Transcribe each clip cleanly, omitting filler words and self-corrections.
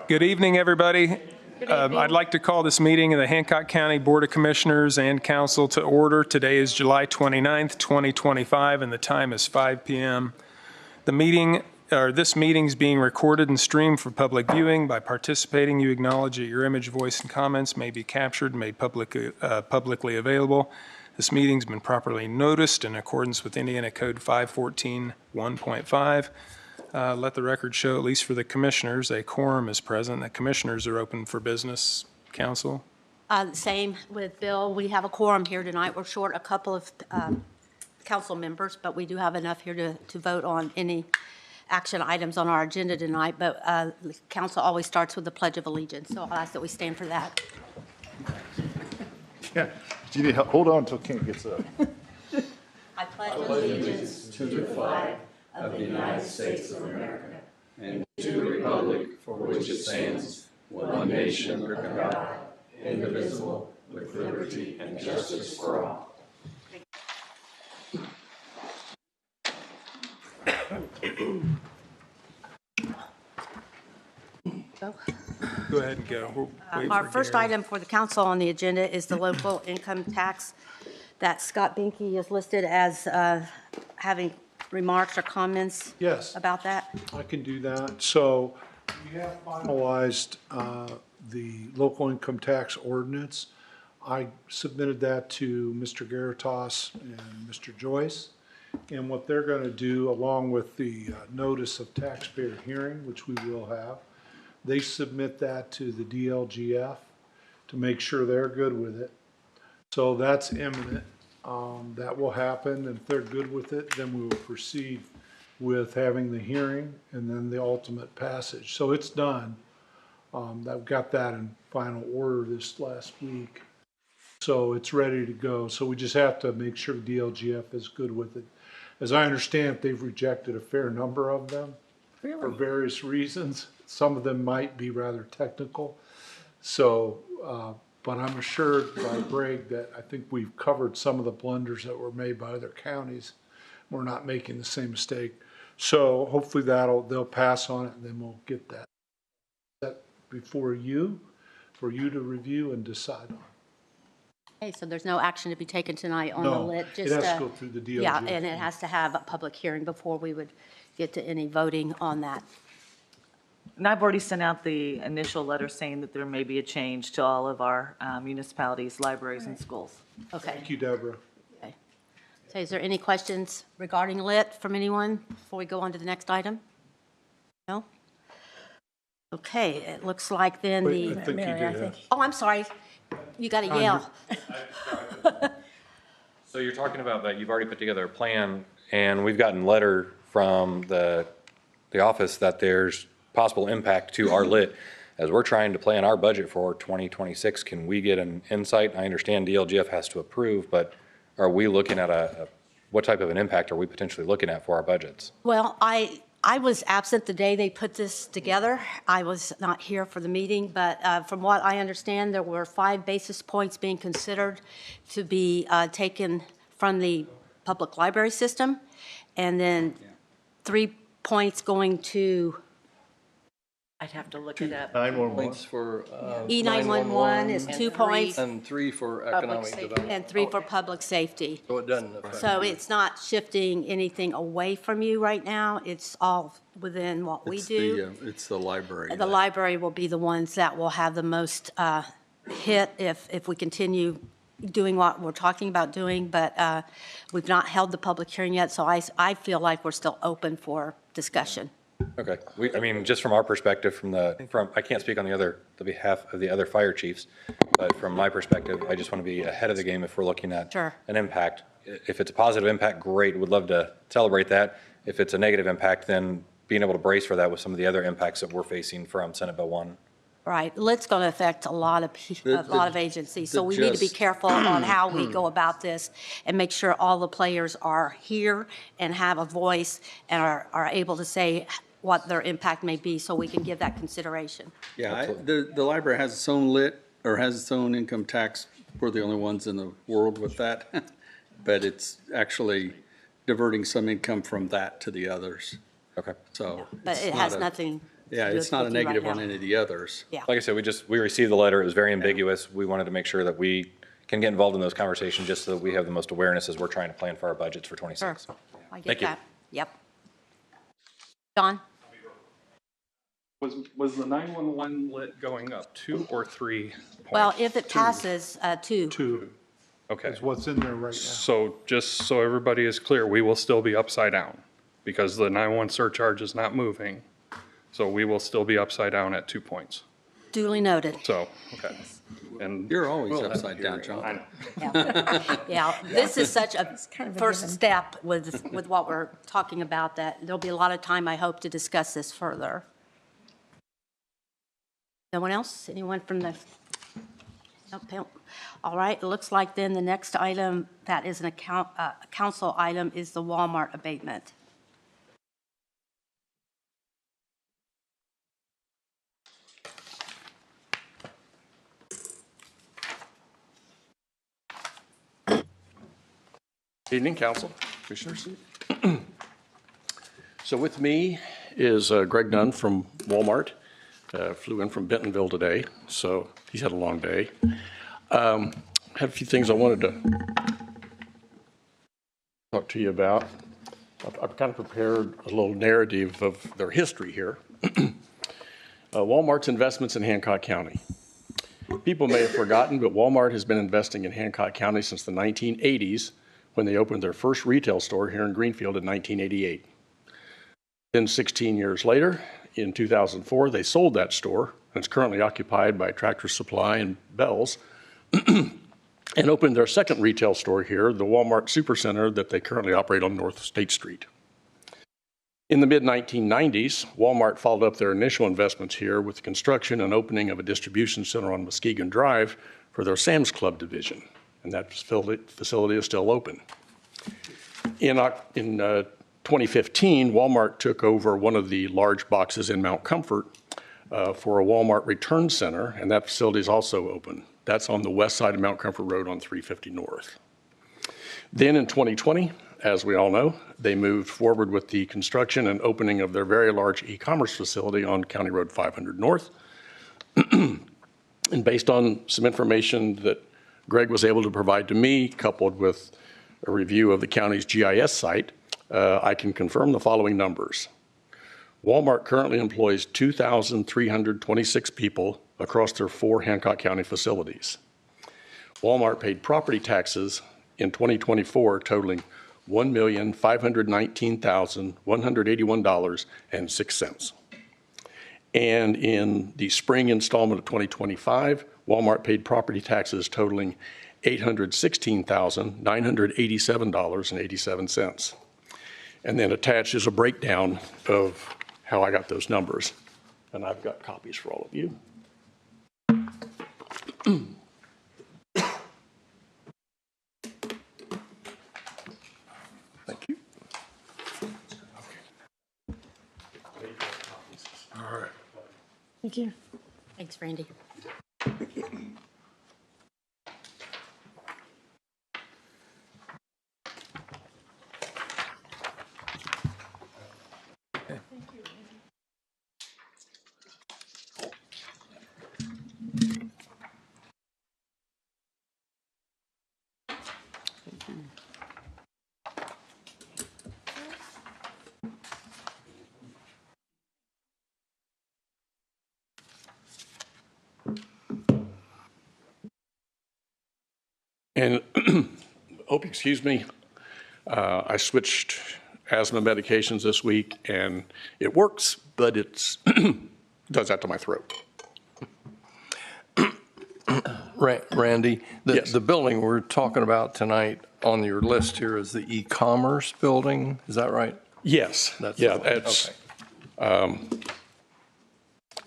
Good evening, everybody. I'd like to call this meeting of the Hancock County Board of Commissioners and Council to order. Today is July 29th, 2025, and the time is 5 p.m. This meeting is being recorded and streamed for public viewing. By participating, you acknowledge that your image, voice, and comments may be captured and made publicly available. This meeting's been properly noticed in accordance with Indiana Code 514.1.5. Let the record show, at least for the commissioners, a quorum is present. The commissioners are open for business. Council? Same with Bill. We have a quorum here tonight. We're short a couple of council members, but we do have enough here to vote on any action items on our agenda tonight. But council always starts with the Pledge of Allegiance, so I'll ask that we stand for that. Yeah, you need help. Hold on until Kent gets up. I pledge allegiance to the flag of the United States of America and to the republic for which it stands, one nation under God, indivisible, with liberty and justice for all. Go ahead and go. Our first item for the council on the agenda is the local income tax that Scott Binky is listed as having remarks or comments about that. I can do that. So we have finalized the local income tax ordinance. I submitted that to Mr. Garitas and Mr. Joyce. And what they're going to do, along with the notice of taxpayer hearing, which we will have, they submit that to the DLGF to make sure they're good with it. So that's imminent. That will happen, and if they're good with it, then we will proceed with having the hearing and then the ultimate passage. So it's done. I've got that in final order this last week. So it's ready to go. So we just have to make sure the DLGF is good with it. As I understand, they've rejected a fair number of them for various reasons. Some of them might be rather technical. So, but I'm assured by Greg that I think we've covered some of the blunders that were made by other counties. We're not making the same mistake. So hopefully they'll pass on it, and then we'll get that set before you, for you to review and decide on. Okay, so there's no action to be taken tonight on the lit. Just, it has to go through the DLG. Yeah, and it has to have a public hearing before we would get to any voting on that. And I've already sent out the initial letter saying that there may be a change to all of our municipalities, libraries, and schools. Okay. Thank you, Deborah. Okay. So is there any questions regarding lit from anyone before we go on to the next item? No? Okay, it looks like then Wait, I think Mary, you did. Oh, I'm sorry. You got to yell. So you're talking about that you've already put together a plan, and we've gotten a letter from the office that there's possible impact to our lit. As we're trying to plan our budget for 2026, can we get an insight? I understand DLGF has to approve, but are we looking at what type of an impact are we potentially looking at for our budgets? Well, I was absent the day they put this together. I was not here for the meeting, but from what I understand, there were 5 basis points being considered to be taken from the public library system, and then 3 points going to, I'd have to look it up. 911. Points for E911 is 2 points, and 3 for economic development. and 3 for public safety. So it doesn't affect. So it's not shifting anything away from you right now. It's all within what we do. It's the library. The library will be the ones that will have the most hit if we continue doing what we're talking about doing, but we've not held the public hearing yet, so I feel like we're still open for discussion. Okay, I mean, just from our perspective, I can't speak on the behalf of the other fire chiefs, but from my perspective, I just want to be ahead of the game if we're looking at Sure. an impact. If it's a positive impact, great, would love to celebrate that. If it's a negative impact, then being able to brace for that with some of the other impacts that we're facing from Senate Bill 1. Right, it's going to affect a lot of agencies, so we need to be careful on how we go about this and make sure all the players are here and have a voice and are able to say what their impact may be, so we can give that consideration. Yeah, the library has its own lit, or has its own income tax. We're the only ones in the world with that. But it's actually diverting some income from that to the others. Okay. So. But it's it not has a- nothing. Yeah, to do it's not a with you right negative on now. any of the others. Yeah. Like I said, we received the letter. It was very ambiguous. We wanted to make sure that we can get involved in those conversations just so that we have the most awareness as we're trying to plan for our budgets for Sure. 26. I get Thank you. that. Yep. John? Was the 911 lit going up 2 or 3 points? Well, if it passes, 2. Two Okay, is what's in there right now. so just so everybody is clear, we will still be upside down because the 911 surcharge is not moving. So we will still be upside down at 2 points. Duly noted. So, okay. And You're always upside down, I John. know. Yeah, this is such a first step with what we're talking about, that there'll be a lot of time, I hope, to discuss this further. No one else? Anyone from the? Nope. All right, it looks like then the next item that is a council item is the Walmart abatement. Evening, Council, Commissioners. So with me is Greg Dunn from Walmart. Flew in from Bentonville today, so he's had a long day. Had a few things I wanted to talk to you about. I've kind of prepared a little narrative of their history here. Walmart's investments in Hancock County. People may have forgotten, but Walmart has been investing in Hancock County since the 1980s, when they opened their first retail store here in Greenfield in 1988. Then 16 years later, in 2004, they sold that store, and it's currently occupied by Tractor Supply and Bell's, and opened their second retail store here, the Walmart Supercenter that they currently operate on North State Street. In the mid-1990s, Walmart followed up their initial investments here with the construction and opening of a distribution center on Muskegon Drive for their Sam's Club division, and that facility is still open. In 2015, Walmart took over one of the large boxes in Mount Comfort for a Walmart return center, and that facility is also open. That's on the west side of Mount Comfort Road on 350 North. Then in 2020, as we all know, they moved forward with the construction and opening of their very large e-commerce facility on County Road 500 North. And based on some information that Greg was able to provide to me, coupled with a review of the county's GIS site, I can confirm the following numbers. Walmart currently employs 2,326 people across their 4 Hancock County facilities. Walmart paid property taxes in 2024 totaling $1,519,181.06. And in the spring installment of 2025, Walmart paid property taxes totaling $816,987.87. And then attached is a breakdown of how I got those numbers. And I've got copies for all of you. Thank you. All right. Thank you. Thanks, Randy. And hope you excuse me, I switched asthma medications this week, and it works, but it does that to my throat. Randy, Yes. the building we're talking about tonight on your list here is the e-commerce building, is that right? Yes, That's yeah, the one. that's, Okay.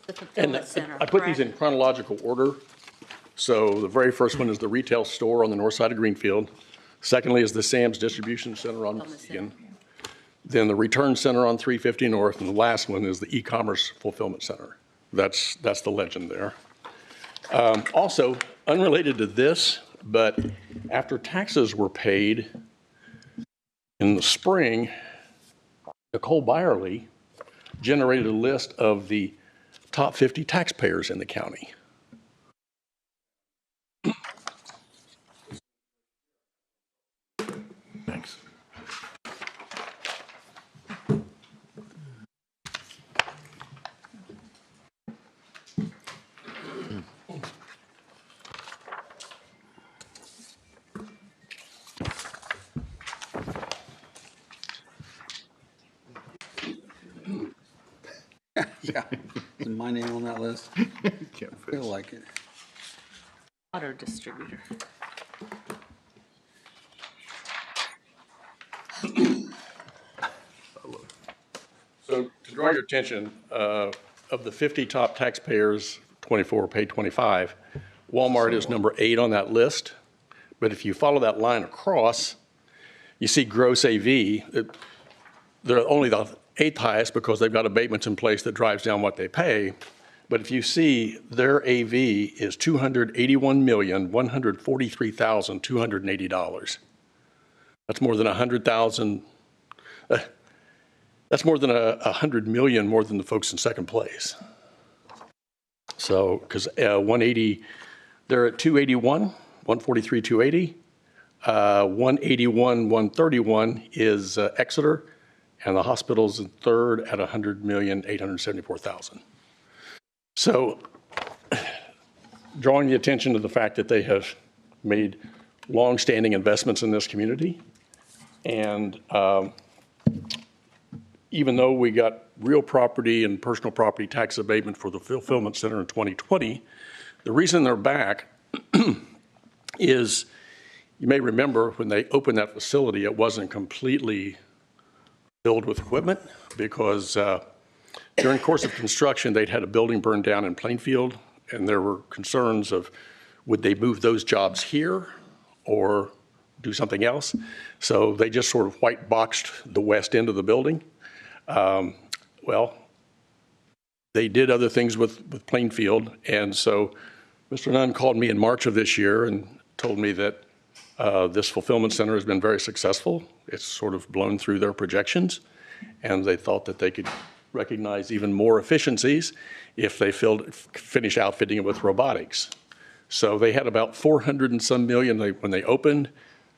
The and fulfillment center, I put these in correct? chronological order. So the very first one is the retail store on the north side of Greenfield. Secondly is the Sam's Distribution Center on Muskegon. Then the Return Center on 350 North, and the last one is the e-commerce fulfillment center. That's the legend there. Also, unrelated to this, but after taxes were paid in the spring, Nicole Byerly generated a list of the top 50 taxpayers in the county. Thanks. Yeah, is my name on that list? I feel like it. Water distributor. So to draw your attention, of the 50 top taxpayers, 24 pay 25, Walmart is number 8 on that list. But if you follow that line across, you see gross AV. They're only the 8th highest because they've got abatements in place that drives down what they pay. But if you see, their AV is $281,143,280. That's more than 100,000. That's more than 100 million more than the folks in second place. So, because 180, they're at 281, 143, 280. 181, 131 is Exeter, and the hospital's in third at 100,874,000. So, drawing the attention to the fact that they have made long-standing investments in this community, and even though we got real property and personal property tax abatement for the fulfillment center in 2020, the reason they're back is, you may remember when they opened that facility, it wasn't completely filled with equipment because during the course of construction, they'd had a building burned down in Plainfield, and there were concerns of would they move those jobs here or do something else. So they just sort of white boxed the west end of the building. Well, they did other things with Plainfield, and so Mr. Nunn called me in March of this year and told me that this fulfillment center has been very successful. It's sort of blown through their projections, and they thought that they could recognize even more efficiencies if they finish outfitting it with robotics. So they had about 400 and some million when they opened,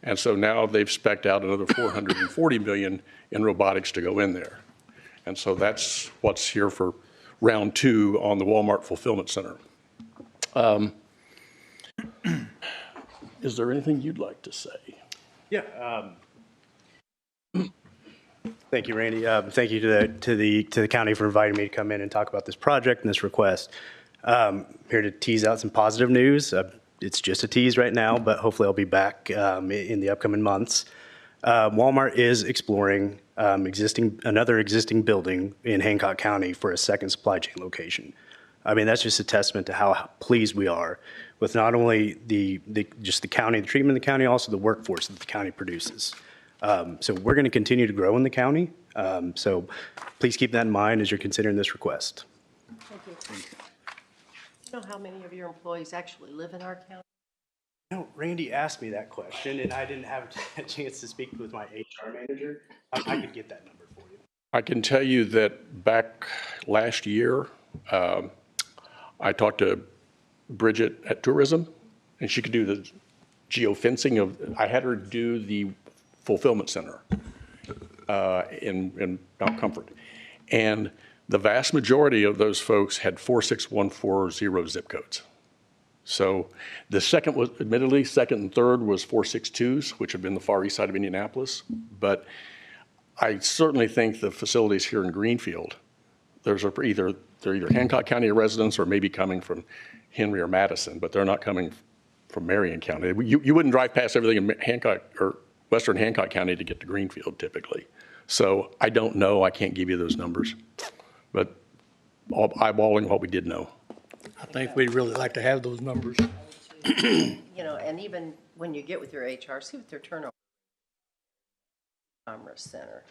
and so now they've spec'd out another 440 million in robotics to go in there. And so that's what's here for round 2 on the Walmart Fulfillment Center. Is there anything you'd like to say? Yeah. Thank you, Randy. Thank you to the county for inviting me to come in and talk about this project and this request. Here to tease out some positive news. It's just a tease right now, but hopefully I'll be back in the upcoming months. Walmart is exploring another existing building in Hancock County for a second supply chain location. I mean, that's just a testament to how pleased we are with not only just the county, the treatment of the county, also the workforce that the county produces. So we're going to continue to grow in the county. So please keep that in mind as you're considering this request. Thank you. You know how many of your employees actually live in our county? No, Randy asked me that question, and I didn't have a chance to speak with my HR manager. I could get that number for you. I can tell you that back last year, I talked to Bridget at Tourism, and she could do the geofencing I had her do the fulfillment center in Mount Comfort. And the vast majority of those folks had 46140 zip codes. So the second was, admittedly, second and third was 462s, which have been the far east side of Indianapolis. But I certainly think the facilities here in Greenfield, they're either Hancock County residents or maybe coming from Henry or Madison, but they're not coming from Marion County. You wouldn't drive past everything in Hancock or Western Hancock County to get to Greenfield typically. So I don't know, I can't give you those numbers, but eyeballing what we did know. I think we'd really like to have those numbers. You know, and even when you get with your HR, see what their turnover Commerce Center.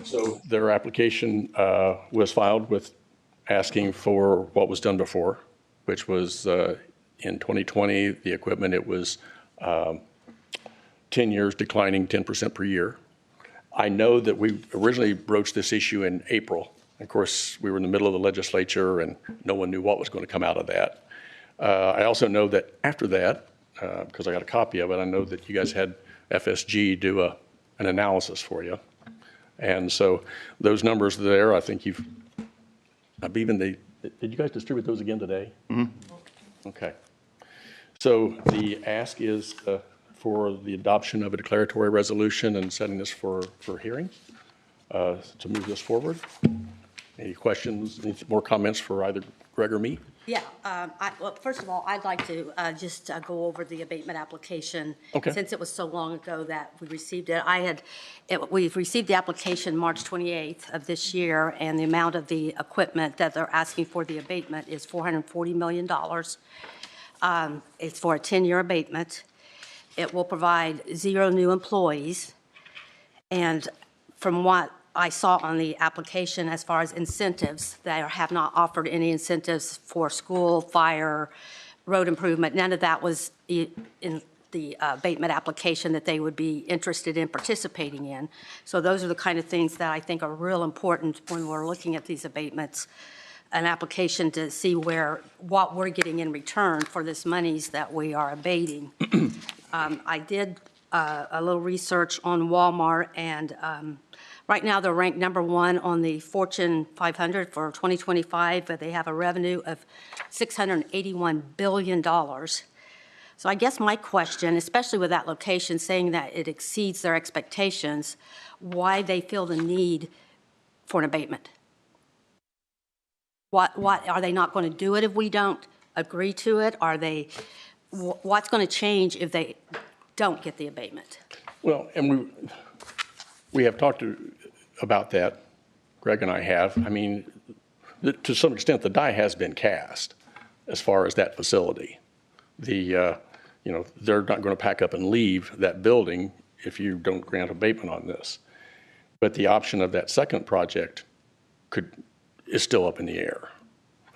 So their application was filed with asking for what was done before, which was In 2020, the equipment, it was 10 years declining 10% per year. I know that we originally broached this issue in April. Of course, we were in the middle of the legislature and no one knew what was going to come out of that. I also know that after that, because I got a copy of it, I know that you guys had FSG do an analysis for you. And so those numbers there, I think did you guys distribute those again today? Mm-hmm. Okay. So the ask is for the adoption of a declaratory resolution and setting this for hearing to move this forward. Any questions, any more comments for either Greg or me? Yeah, well, first of all, I'd like to just go over the abatement application. Okay. Since it was so long ago that we received it. We've received the application March 28th of this year, and the amount of the equipment that they're asking for the abatement is $440 million. It's for a 10-year abatement. It will provide 0 new employees. And from what I saw on the application as far as incentives, they have not offered any incentives for school, fire, road improvement. None of that was in the abatement application that they would be interested in participating in. So those are the kind of things that I think are real important when we're looking at these abatements. An application to see what we're getting in return for this monies that we are abating. I did a little research on Walmart, and right now they're ranked #1 on the Fortune 500 for 2025, but they have a revenue of $681 billion. So I guess my question, especially with that location saying that it exceeds their expectations, why they feel the need for an abatement? What are they not going to do it if we don't agree to it? What's going to change if they don't get the abatement? Well, and we have talked about that, Greg and I have. I mean, to some extent, the die has been cast as far as that facility. They're not going to pack up and leave that building if you don't grant abatement on this. But the option of that second project is still up in the air.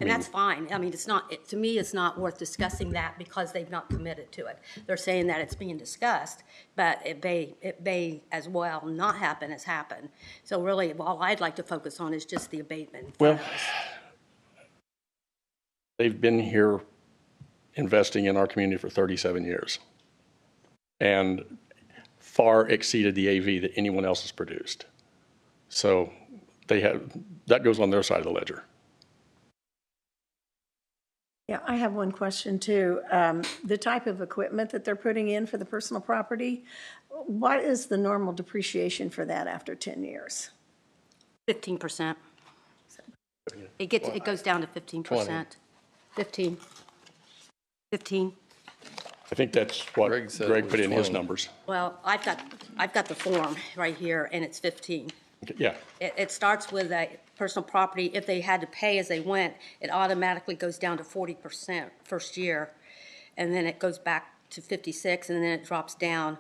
And that's fine. I mean, to me, it's not worth discussing that because they've not committed to it. They're saying that it's being discussed, but it may as well not happen as happen. So really, all I'd like to focus on is just the abatement. Well, they've been here investing in our community for 37 years and far exceeded the AV that anyone else has produced. So that goes on their side of the ledger. Yeah, I have one question too. The type of equipment that they're putting in for the personal property, what is the normal depreciation for that after 10 years? 15%. It goes down to 15%. 15. I think that's what Greg put in his numbers. Well, I've got the form right here, and it's 15. Yeah. It starts with a personal property. If they had to pay as they went, it automatically goes down to 40% first year, and then it goes back to 56, and then it drops down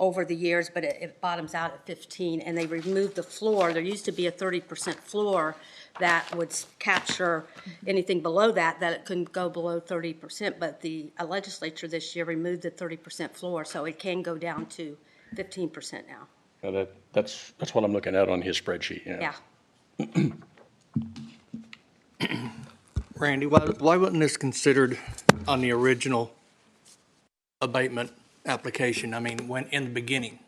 over the years, but it bottoms out at 15. And they removed the floor. There used to be a 30% floor that would capture anything below that it couldn't go below 30%. But the legislature this year removed the 30% floor, so it can go down to 15% now. That's what I'm looking at on his spreadsheet. Yeah. Randy, why wasn't this considered on the original abatement application? I mean, when in the beginning?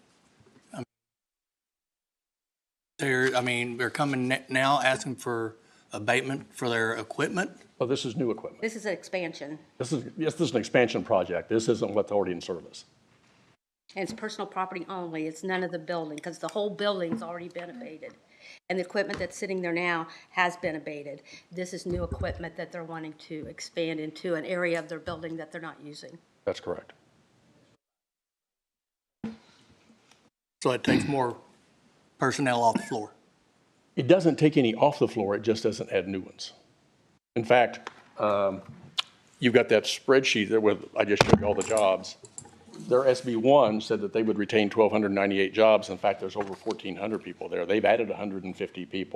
They're coming now asking for abatement for their equipment? Well, this is new equipment. This is an expansion. This is an expansion project. This isn't what's already in service. And it's personal property only. It's none of the building, because the whole building's already been abated. And the equipment that's sitting there now has been abated. This is new equipment that they're wanting to expand into an area of their building that they're not using. That's correct. So it takes more personnel off the floor? It doesn't take any off the floor. It just doesn't add new ones. In fact, you've got that spreadsheet there with, I just showed you all the jobs. Their SB1 said that they would retain 1,298 jobs. In fact, there's over 1,400 people there. They've added 150 people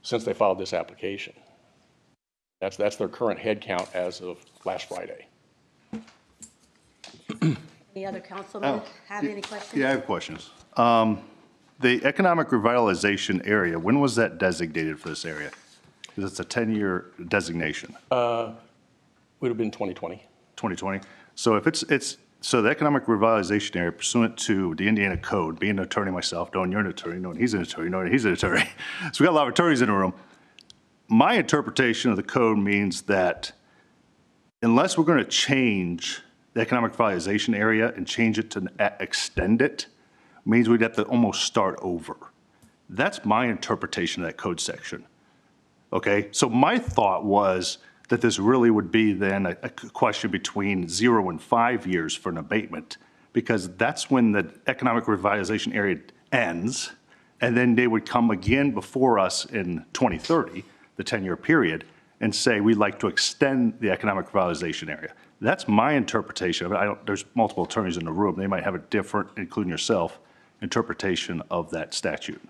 since they filed this application. That's their current head count as of last Friday. Any other councilmen have any questions? Yeah, I have questions. The economic revitalization area, when was that designated for this area? Because it's a 10-year designation. Would have been 2020. 2020. So if so the economic revitalization area pursuant to the Indiana Code, being an attorney myself, knowing you're an attorney, knowing he's an attorney, knowing he's an attorney. So we got a lot of attorneys in the room. My interpretation of the code means that unless we're going to change the economic revitalization area and change it to extend it, means we'd have to almost start over. That's my interpretation of that code section. Okay, so my thought was that this really would be then a question between 0 and 5 years for an abatement, because that's when the economic revitalization area ends, and then they would come again before us in 2030, the 10-year period, and say, we'd like to extend the economic revitalization area. That's my interpretation of it. There's multiple attorneys in the room. They might have a different, including yourself, interpretation of that statute.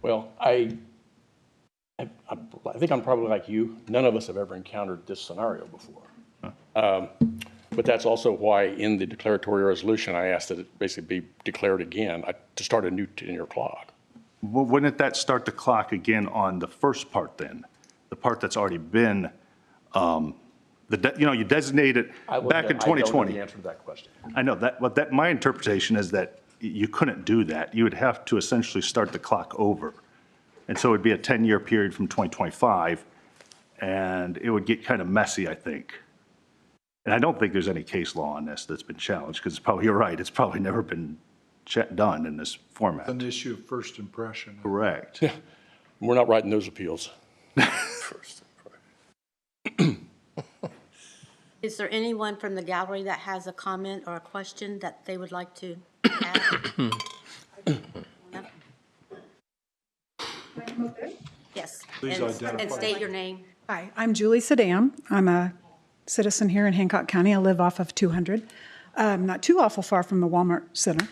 Well, I think I'm probably like you. None of us have ever encountered this scenario before. But that's also why in the declaratory resolution, I asked that it basically be declared again to start a new 10-year clock. Well, wouldn't that start the clock again on the first part then? The part that's already been, you designated back in 2020. I don't know the answer to that question. I know that, but my interpretation is that you couldn't do that. You would have to essentially start the clock over. And so it would be a 10-year period from 2025, and it would get kind of messy, I think. And I don't think there's any case law on this that's been challenged, because you're right, it's probably never been done in this format. An issue of first impression. Correct. Yeah. We're not writing those appeals. Is there anyone from the gallery that has a comment or a question that they would like to add? Yes. Please identify. And state your name. Hi, I'm Julie Sedam. I'm a citizen here in Hancock County. I live off of 200, not too awful far from the Walmart Center.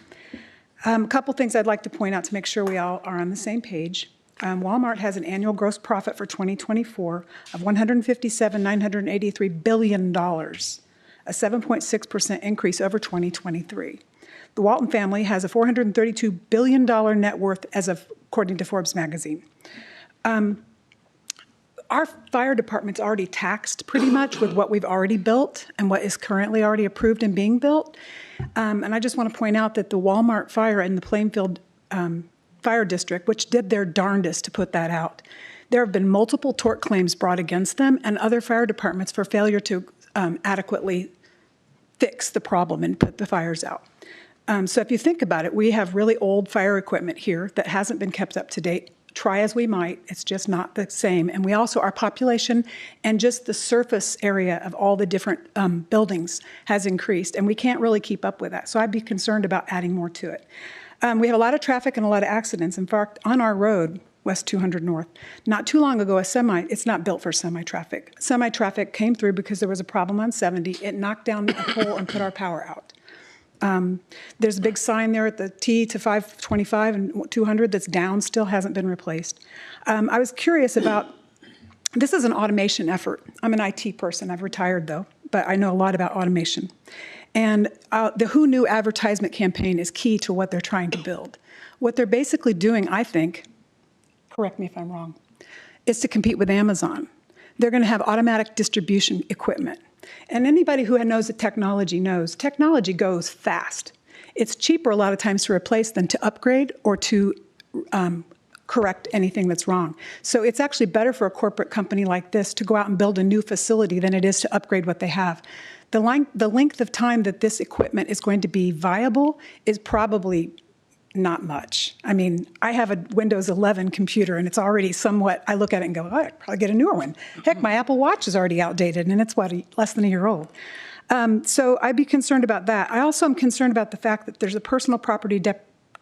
A couple things I'd like to point out to make sure we all are on the same page. Walmart has an annual gross profit for 2024 of $157,983 billion, a 7.6% increase over 2023. The Walton family has a $432 billion net worth according to Forbes magazine. Our fire department's already taxed pretty much with what we've already built and what is currently already approved and being built. And I just want to point out that the Walmart fire in the Plainfield Fire District, which did their darndest to put that out, there have been multiple tort claims brought against them and other fire departments for failure to adequately fix the problem and put the fires out. So if you think about it, we have really old fire equipment here that hasn't been kept up to date. Try as we might, it's just not the same. And we also, our population and just the surface area of all the different buildings has increased, and we can't really keep up with that. So I'd be concerned about adding more to it. We have a lot of traffic and a lot of accidents. In fact, on our road, West 200 North, not too long ago, it's not built for semi-traffic. Semi-traffic came through because there was a problem on 70. It knocked down a pole and put our power out. There's a big sign there at the T to 525 and 200 that's down, still hasn't been replaced. I was curious about, this is an automation effort. I'm an IT person, I've retired though, but I know a lot about automation. And the Who Knew advertisement campaign is key to what they're trying to build. What they're basically doing, I think, correct me if I'm wrong, is to compete with Amazon. They're going to have automatic distribution equipment. And anybody who knows the technology knows technology goes fast. It's cheaper a lot of times to replace than to upgrade or to correct anything that's wrong. So it's actually better for a corporate company like this to go out and build a new facility than it is to upgrade what they have. The length of time that this equipment is going to be viable is probably not much. I mean, I have a Windows 11 computer and it's already somewhat, I look at it and go, oh, I'd probably get a newer one. Heck, my Apple Watch is already outdated and it's less than a year old. So I'd be concerned about that. I also am concerned about the fact that there's a personal property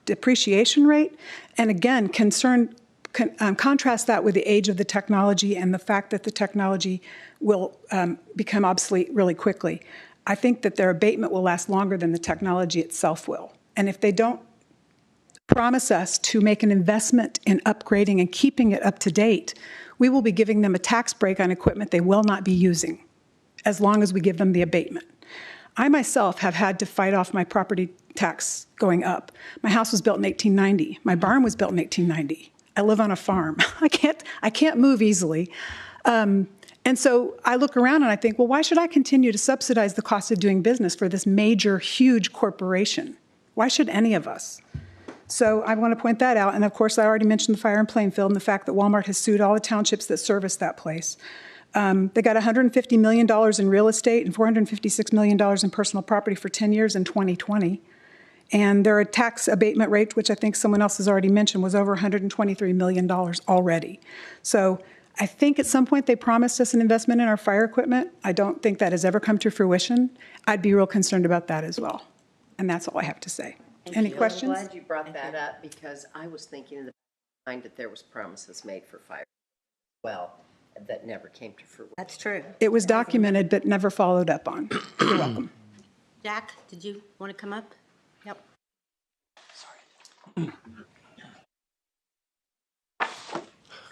depreciation rate. And again, contrast that with the age of the technology and the fact that the technology will become obsolete really quickly. I think that their abatement will last longer than the technology itself will. And if they don't promise us to make an investment in upgrading and keeping it up to date, we will be giving them a tax break on equipment they will not be using, as long as we give them the abatement. I myself have had to fight off my property tax going up. My house was built in 1890. My barn was built in 1890. I live on a farm. I can't move easily. And so I look around and I think, well, why should I continue to subsidize the cost of doing business for this major, huge corporation? Why should any of us? So I want to point that out. And of course, I already mentioned the fire in Plainfield and the fact that Walmart has sued all the townships that service that place. They got $150 million in real estate and $456 million in personal property for 10 years in 2020. And their tax abatement rate, which I think someone else has already mentioned, was over $123 million already. So I think at some point they promised us an investment in our fire equipment. I don't think that has ever come to fruition. I'd be real concerned about that as well. And that's all I have to say. Any questions? I'm glad you brought that up, because I was thinking in the mind that there was promises made for fire well that never came to fruition. That's true. It was documented but never followed up on. You're welcome. Jack, did you want to come up? Yep.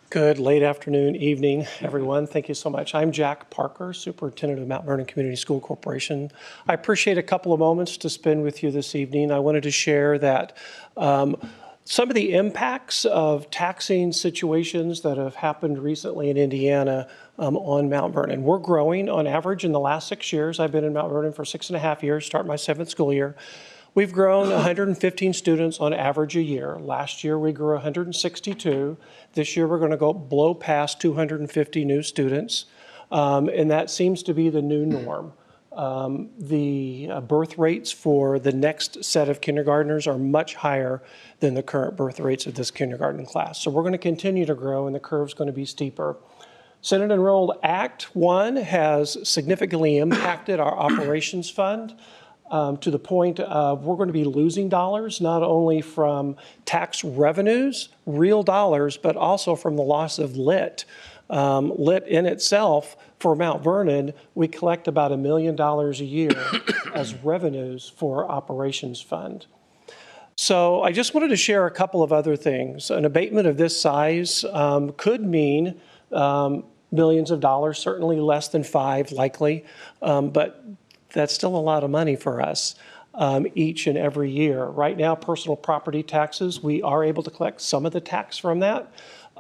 Good late afternoon, evening, everyone. Thank you so much. I'm Jack Parker, Superintendent of Mount Vernon Community School Corporation. I appreciate a couple of moments to spend with you this evening. I wanted to share that some of the impacts of taxing situations that have happened recently in Indiana on Mount Vernon. We're growing on average in the last 6 years. I've been in Mount Vernon for 6.5 years, start my 7th school year. We've grown 115 students on average a year. Last year we grew 162. This year we're going to go blow past 250 new students, and that seems to be the new norm. The birth rates for the next set of kindergartners are much higher than the current birth rates of this kindergarten class. So we're going to continue to grow, and the curve's going to be steeper. Senate Enrolled Act 1 has significantly impacted our operations fund to the point of we're going to be losing dollars, not only from tax revenues, real dollars, but also from the loss of lit. Lit in itself, for Mount Vernon, we collect about $1 million a year as revenues for our operations fund. So I just wanted to share a couple of other things. An abatement of this size could mean millions of dollars, certainly less than 5 likely, but that's still a lot of money for us each and every year. Right now, personal property taxes, we are able to collect some of the tax from that.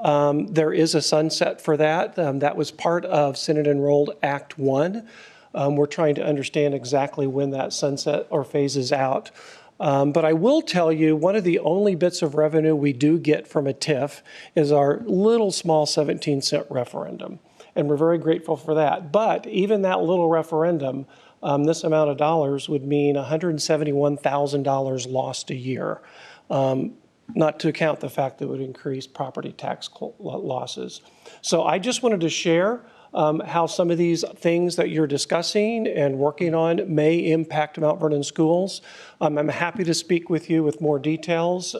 There is a sunset for that. That was part of Senate Enrolled Act 1. We're trying to understand exactly when that sunset or phases out. But I will tell you, one of the only bits of revenue we do get from a TIF is our little small 17-cent referendum. And we're very grateful for that. But even that little referendum, this amount of dollars would mean $171,000 lost a year, not to account the fact that it would increase property tax losses. So I just wanted to share how some of these things that you're discussing and working on may impact Mount Vernon schools. I'm happy to speak with you with more details.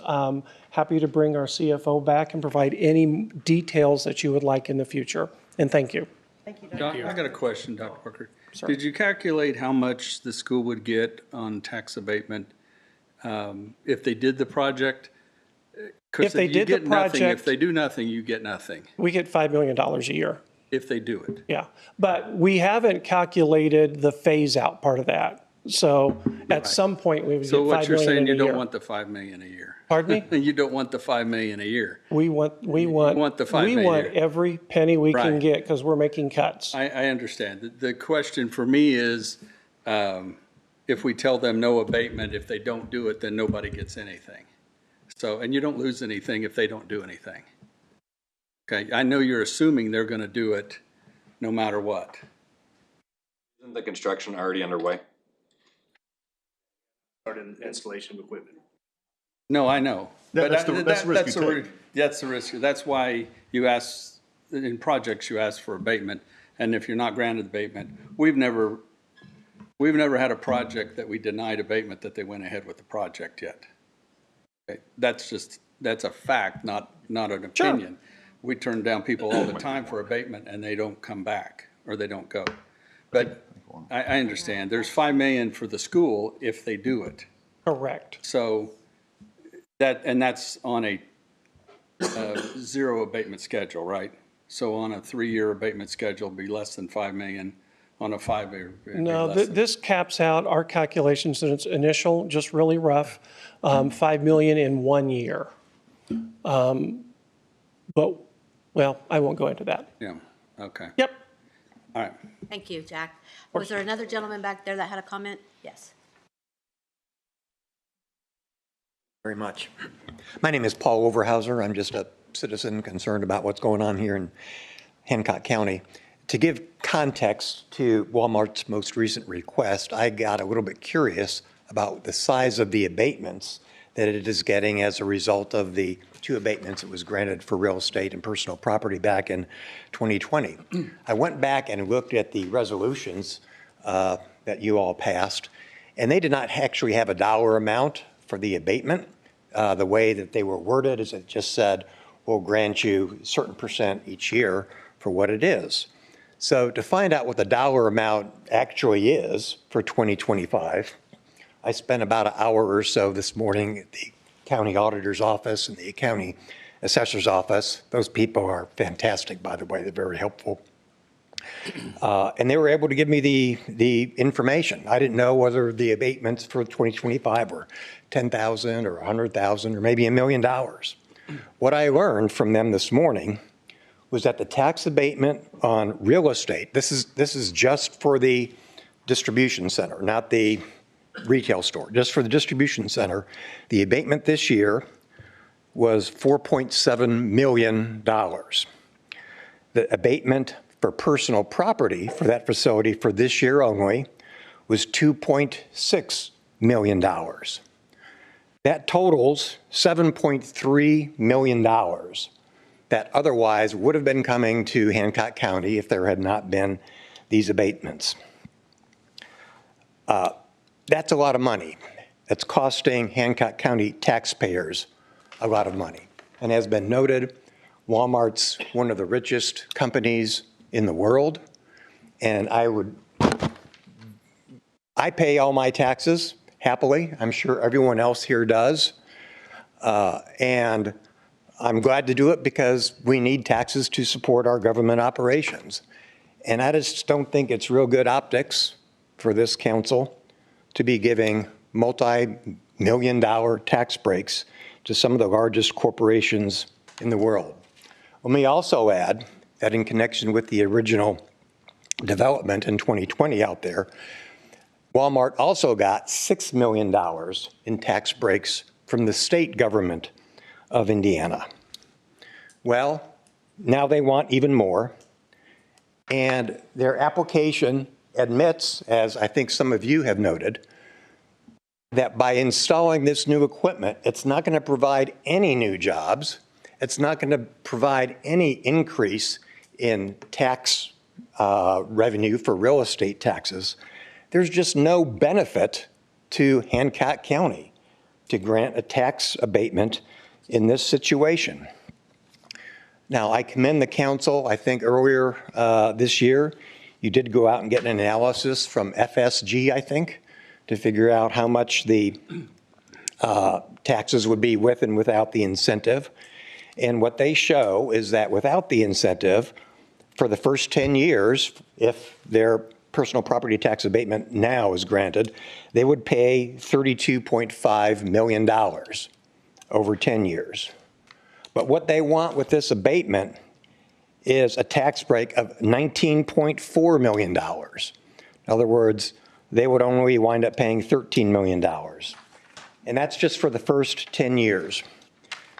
Happy to bring our CFO back and provide any details that you would like in the future. And thank you. Thank you, Doc, I got a question, Dr. Parker. Sir. Did you calculate how much the school would get on tax abatement if they did the project? If they did the project, if they do nothing, you get nothing. We get $5 million a year. If they do it. Yeah, but we haven't calculated the phase out part of that. So at some point we would get $5 million a year. So what you're saying, you don't want the $5 million a year? Pardon me? You don't want the $5 million a year? We want the $5 million. We want every penny we can get because we're making cuts. I understand. The question for me is, if we tell them no abatement, if they don't do it, then nobody gets anything. So, and you don't lose anything if they don't do anything. Okay, I know you're assuming they're going to do it no matter what. Isn't the construction already underway? Started installation of equipment. No, I know. That's the risk you take. That's the risk. That's why you ask, in projects, you ask for abatement. And if you're not granted abatement, we've never had a project that we denied abatement that they went ahead with the project yet. Okay? That's a fact, not an opinion. Sure. We turn down people all the time for abatement and they don't come back or they don't go. But I understand. There's $5 million for the school if they do it. Correct. So that's on a zero abatement schedule, right? So on a 3-year abatement schedule, it'd be less than 5 million. On a 5-year, it'd be No, less than. this caps out our calculations in its initial, just really rough, 5 million in 1 year. But, well, I won't go into that. Yeah, okay. Yep. All right. Thank you, Jack. Was there another gentleman back there that had a comment? Yes. Very much. My name is Paul Overhauser. I'm just a citizen concerned about what's going on here in Hancock County. To give context to Walmart's most recent request, I got a little bit curious about the size of the abatements that it is getting as a result of the 2 abatements it was granted for real estate and personal property back in 2020. I went back and looked at the resolutions that you all passed, and they did not actually have a dollar amount for the abatement. The way that they were worded is it just said, we'll grant you a certain percent each year for what it is. So to find out what the dollar amount actually is for 2025, I spent about an hour or so this morning at the county auditor's office and the county assessor's office. Those people are fantastic, by the way. They're very helpful. And they were able to give me the information. I didn't know whether the abatements for 2025 were $10,000 or $100,000 or maybe $1 million. What I learned from them this morning was that the tax abatement on real estate, this is just for the distribution center, not the retail store, just for the distribution center, the abatement this year was $4.7 million. The abatement for personal property for that facility for this year only was $2.6 million. That totals $7.3 million that otherwise would have been coming to Hancock County if there had not been these abatements. That's a lot of money. That's costing Hancock County taxpayers a lot of money. And as been noted, Walmart's one of the richest companies in the world. And I pay all my taxes happily. I'm sure everyone else here does. And I'm glad to do it because we need taxes to support our government operations. And I just don't think it's real good optics for this council to be giving multi-million-dollar tax breaks to some of the largest corporations in the world. Let me also add that in connection with the original development in 2020 out there, Walmart also got $6 million in tax breaks from the state government of Indiana. Well, now they want even more, and their application admits, as I think some of you have noted, that by installing this new equipment, it's not going to provide any new jobs. It's not going to provide any increase in tax revenue for real estate taxes. There's just no benefit to Hancock County to grant a tax abatement in this situation. Now, I commend the council. I think earlier this year, you did go out and get an analysis from FSG, I think, to figure out how much the taxes would be with and without the incentive. And what they show is that without the incentive, for the first 10 years, if their personal property tax abatement now is granted, they would pay $32.5 million over 10 years. But what they want with this abatement is a tax break of $19.4 million. In other words, they would only wind up paying $13 million. And that's just for the first 10 years.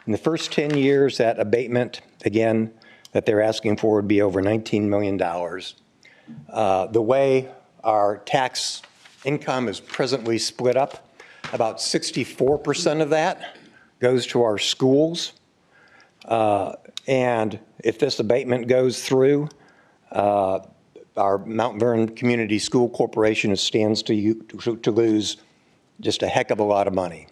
In the first 10 years, that abatement, again, that they're asking for would be over $19 million. The way our tax income is presently split up, about 64% of that goes to our schools. And if this abatement goes through, our Mount Vernon Community School Corporation stands to lose just a heck of a lot of money.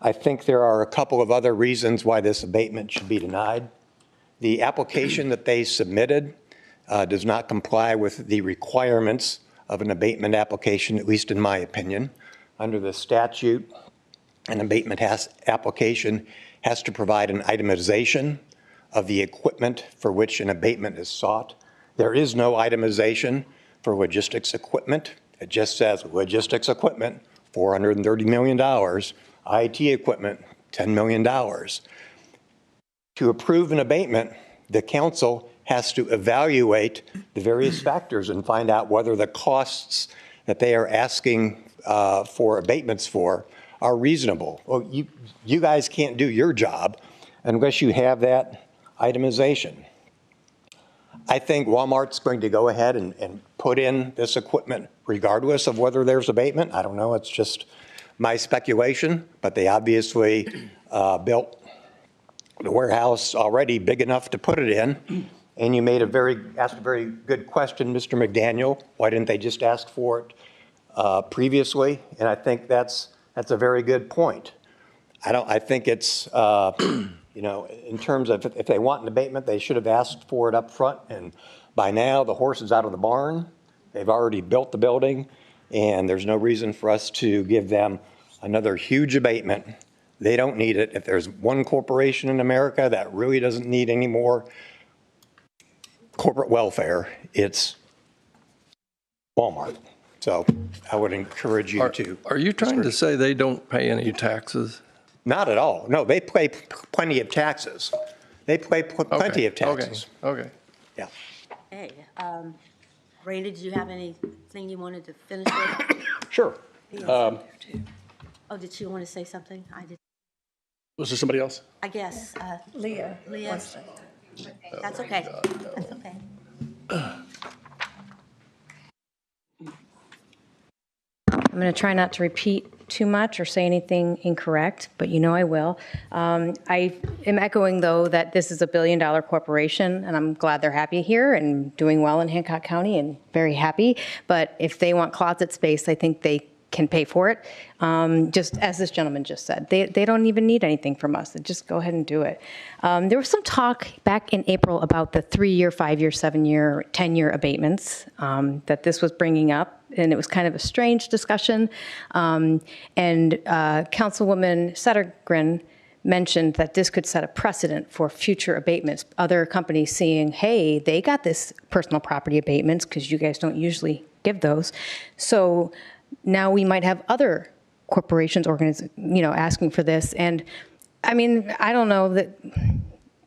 I think there are a couple of other reasons why this abatement should be denied. The application that they submitted does not comply with the requirements of an abatement application, at least in my opinion. Under the statute, an abatement application has to provide an itemization of the equipment for which an abatement is sought. There is no itemization for logistics equipment. It just says logistics equipment, $430 million, IT equipment, $10 million. To approve an abatement, the council has to evaluate the various factors and find out whether the costs that they are asking for abatements for are reasonable. Well, you guys can't do your job unless you have that itemization. I think Walmart's going to go ahead and put in this equipment regardless of whether there's abatement. I don't know, it's just my speculation, but they obviously built the warehouse already big enough to put it in. And you asked a very good question, Mr. McDaniel. Why didn't they just ask for it previously? And I think that's a very good point. I think it's, in terms of if they want an abatement, they should have asked for it up front. And by now, the horse is out of the barn. They've already built the building, and there's no reason for us to give them another huge abatement. They don't need it. If there's one corporation in America that really doesn't need any more corporate welfare, it's Walmart. So I would encourage you to. Are you trying to say they don't pay any taxes? Not at all. No, they pay plenty of taxes. They pay plenty of taxes. Okay. Yeah. Hey, Randy, did you have anything you wanted to finish with? Sure. Oh, did you want to say something? I did. Was there somebody else? I guess. Leah. That's okay. That's okay. I'm going to try not to repeat too much or say anything incorrect, but you know I will. I am echoing, though, that this is a billion-dollar corporation, and I'm glad they're happy here and doing well in Hancock County and very happy. But if they want closet space, I think they can pay for it. Just as this gentleman just said, they don't even need anything from us. They just go ahead and do it. There was some talk back in April about the 3-year, 5-year, 7-year, 10-year abatements that this was bringing up, and it was kind of a strange discussion. And Councilwoman Settergren mentioned that this could set a precedent for future abatements. Other companies seeing, hey, they got this personal property abatements because you guys don't usually give those. So now we might have other corporations, asking for this. And I mean, I don't know that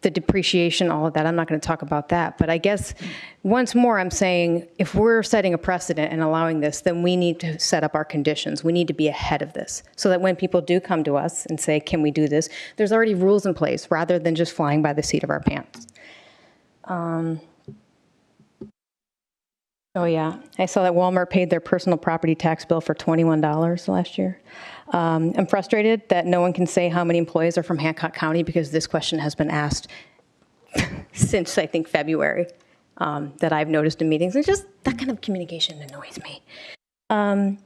the depreciation, all of that, I'm not going to talk about that. But I guess once more, I'm saying if we're setting a precedent and allowing this, then we need to set up our conditions. We need to be ahead of this so that when people do come to us and say, can we do this? There's already rules in place rather than just flying by the seat of our pants. Oh, yeah. I saw that Walmart paid their personal property tax bill for $21 last year. I'm frustrated that no one can say how many employees are from Hancock County because this question has been asked since, I think, February that I've noticed in meetings. It's just that kind of communication annoys me. And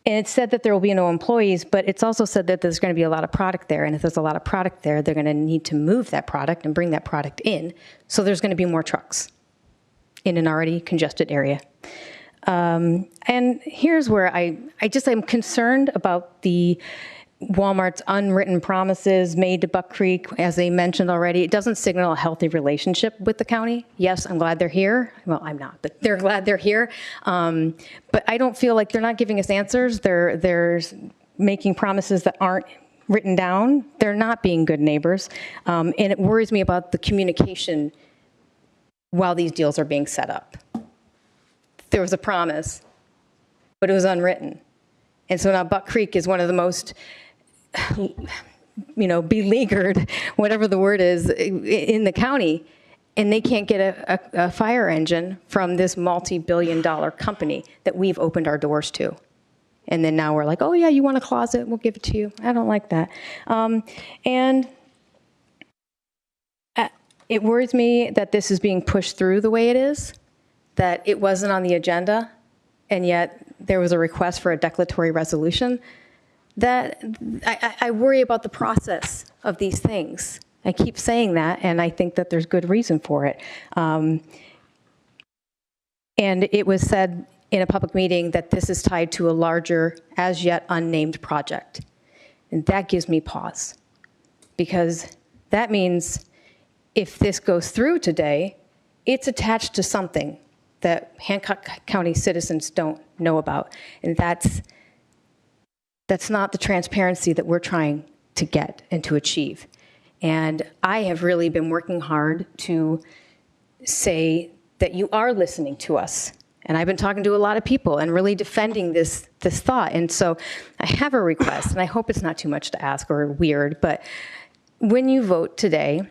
it's said that there will be no employees, but it's also said that there's going to be a lot of product there. And if there's a lot of product there, they're going to need to move that product and bring that product in. So there's going to be more trucks in an already congested area. And here's where I'm concerned about the Walmart's unwritten promises made to Buck Creek, as they mentioned already. It doesn't signal a healthy relationship with the county. Yes, I'm glad they're here. Well, I'm not, but they're glad they're here. But I don't feel like they're not giving us answers. They're making promises that aren't written down. They're not being good neighbors. And it worries me about the communication while these deals are being set up. There was a promise, but it was unwritten. And so now Buck Creek is one of the most, beleaguered, whatever the word is, in the county. And they can't get a fire engine from this multi-billion-dollar company that we've opened our doors to. And then now we're like, oh yeah, you want a closet? We'll give it to you. I don't like that. It worries me that this is being pushed through the way it is, that it wasn't on the agenda, and yet there was a request for a declaratory resolution. That I worry about the process of these things. I keep saying that, and I think that there's good reason for it. And it was said in a public meeting that this is tied to a larger, as yet unnamed project. And that gives me pause, because that means if this goes through today, it's attached to something that Hancock County citizens don't know about. And that's not the transparency that we're trying to get and to achieve. And I have really been working hard to say that you are listening to us. And I've been talking to a lot of people and really defending this thought. And so I have a request, and I hope it's not too much to ask or weird, but when you vote today,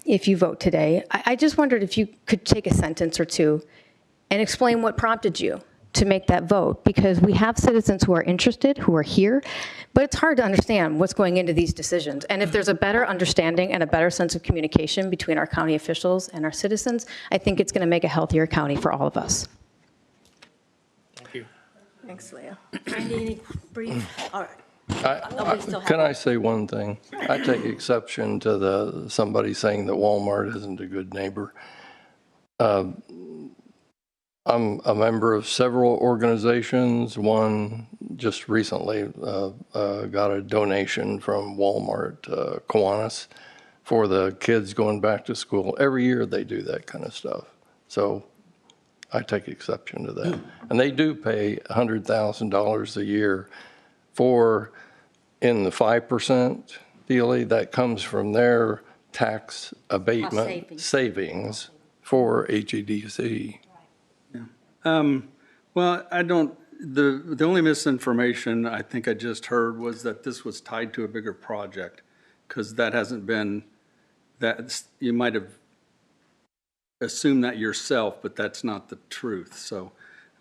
if you vote today, I just wondered if you could take a sentence or two and explain what prompted you to make that vote, because we have citizens who are interested, who are here, but it's hard to understand what's going into these decisions. And if there's a better understanding and a better sense of communication between our county officials and our citizens, I think it's going to make a healthier county for all of us. Thank you. Thanks, Leah. Randy, any brief? All right. Can I say one thing? I take exception to somebody saying that Walmart isn't a good neighbor. I'm a member of several organizations. One just recently got a donation from Walmart, Kiwanis, for the kids going back to school. Every year they do that kind of stuff. So I take exception to that. And they do pay $100,000 a year for, in the 5% dealie, that comes from their tax abatement savings for HEDC. Well, I don't, the only misinformation I think I just heard was that this was tied to a bigger project, because that hasn't been, you might have assumed that yourself, but that's not the truth, so.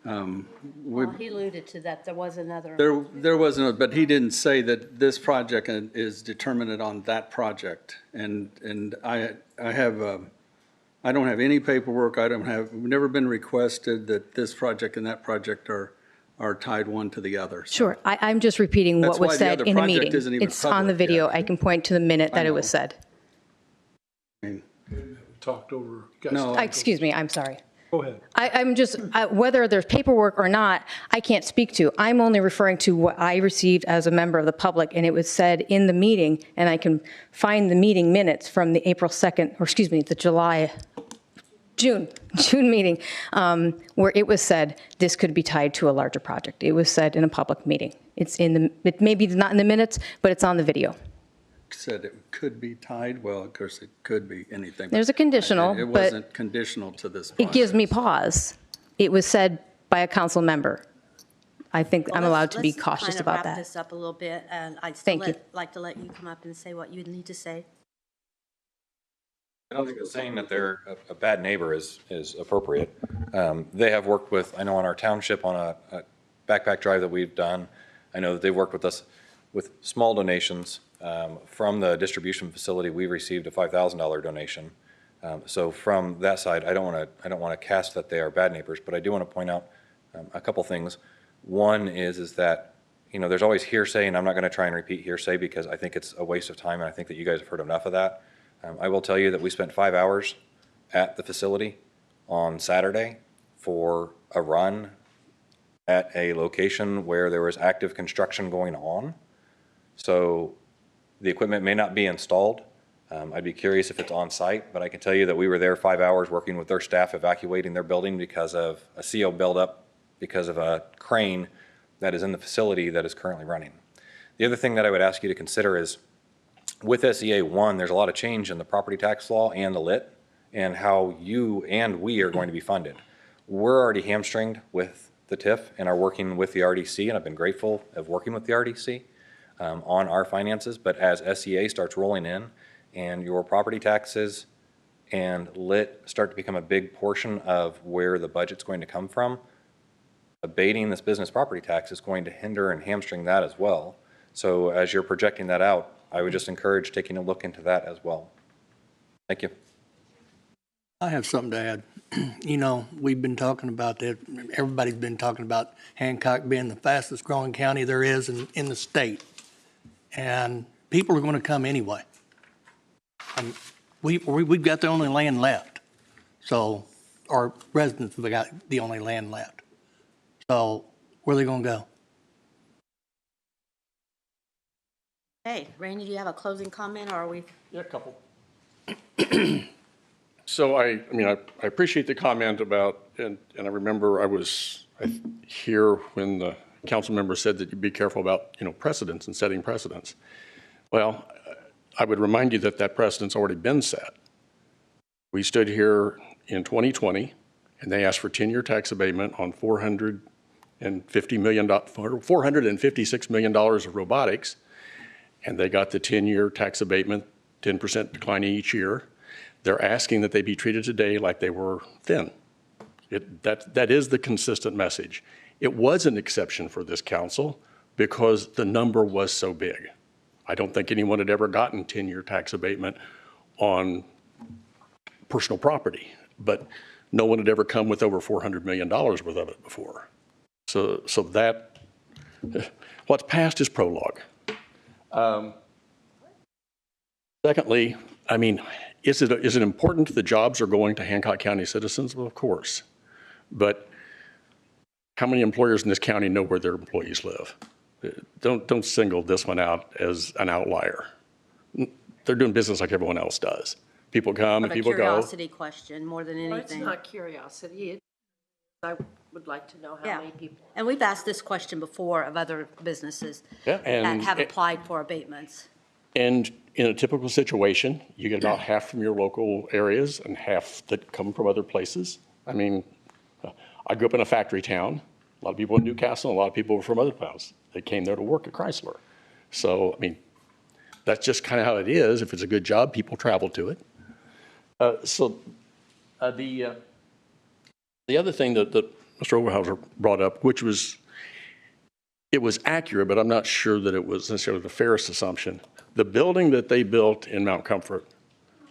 Well, he alluded to that, there was another. There wasn't, but he didn't say that this project is determined on that project, and I don't have any paperwork. We've never been requested that this project and that project are tied one to the other. So. Sure, I'm just repeating what was said in the meeting. It's on the video. Yet. I can point to the minute that it was said. Talked over. No. Excuse me, I'm sorry. Go ahead. I'm just, whether there's paperwork or not, I can't speak to. I'm only referring to what I received as a member of the public, and it was said in the meeting, and I can find the meeting minutes from the April 2nd, or excuse me, the June meeting, where it was said this could be tied to a larger project. It was said in a public meeting. It's it maybe not in the minutes, but it's on the video. Said it could be tied. Well, of course, it could be anything. There's a conditional, It wasn't conditional to this project. It gives me pause. It was said by a council member. I think I'm allowed to be cautious about Let's kind of wrap that. this up a little bit, and I'd Thank still you. like to let you come up and say what you need to say. I don't think that saying that they're a bad neighbor is appropriate. They have worked with, I know on our township on a backpack drive that we've done, I know that they've worked with us with small donations. From the distribution facility, we received a $5,000 donation. So from that side, I don't want to cast that they are bad neighbors, but I do want to point out a couple things. One is that, there's always hearsay, and I'm not going to try and repeat hearsay because I think it's a waste of time, and I think that you guys have heard enough of that. I will tell you that we spent 5 hours at the facility on Saturday for a run at a location where there was active construction going on. So the equipment may not be installed. I'd be curious if it's on site, but I can tell you that we were there 5 hours working with their staff evacuating their building because of a CO buildup, because of a crane that is in the facility that is currently running. The other thing that I would ask you to consider is with SEA 1, there's a lot of change in the property tax law and the lit and how you and we are going to be funded. We're already hamstringed with the TIF and are working with the RDC, and I've been grateful of working with the RDC. On our finances, but as SEA starts rolling in and your property taxes and lit start to become a big portion of where the budget's going to come from, abating this business property tax is going to hinder and hamstring that as well. So as you're projecting that out, I would just encourage taking a look into that as well. Thank you. I have something to add. We've been talking about that. Everybody's been talking about Hancock being the fastest growing county there is in the state. And people are going to come anyway. We've got the only land left. So our residents have got the only land left. So where are they going to go? Hey, Randy, do you have a closing comment, or are we? Yeah, a couple. So I mean, I appreciate the comment about, and I remember I was here when the council member said that you'd be careful about, precedents and setting precedents. Well, I would remind you that that precedent's already been set. We stood here in 2020 and they asked for 10-year tax abatement on $456 million of robotics, and they got the 10-year tax abatement, 10% declining each year. They're asking that they be treated today like they were then. That is the consistent message. It was an exception for this council because the number was so big. I don't think anyone had ever gotten 10-year tax abatement on personal property, but no one had ever come with over $400 million worth of it before. So that, what's past is prologue. Secondly, I mean, is it important the jobs are going to Hancock County citizens? Well, of course. But how many employers in this county know where their employees live? Don't single this one out as an outlier. They're doing business like everyone else does. People come and people go. A curiosity question more than anything. Well, it's not curiosity. I would like to know how many people. And we've asked this question before of other businesses that have applied for abatements. And in a typical situation, you get about half from your local areas and half that come from other places. I mean, I grew up in a factory town. A lot of people in Newcastle, and a lot of people were from other towns. They came there to work at Chrysler. So, I mean, that's just kind of how it is. If it's a good job, people travel to it. The other thing that Mr. Overhauser brought up, which was, it was accurate, but I'm not sure that it was necessarily the fairest assumption. The building that they built in Mount Comfort,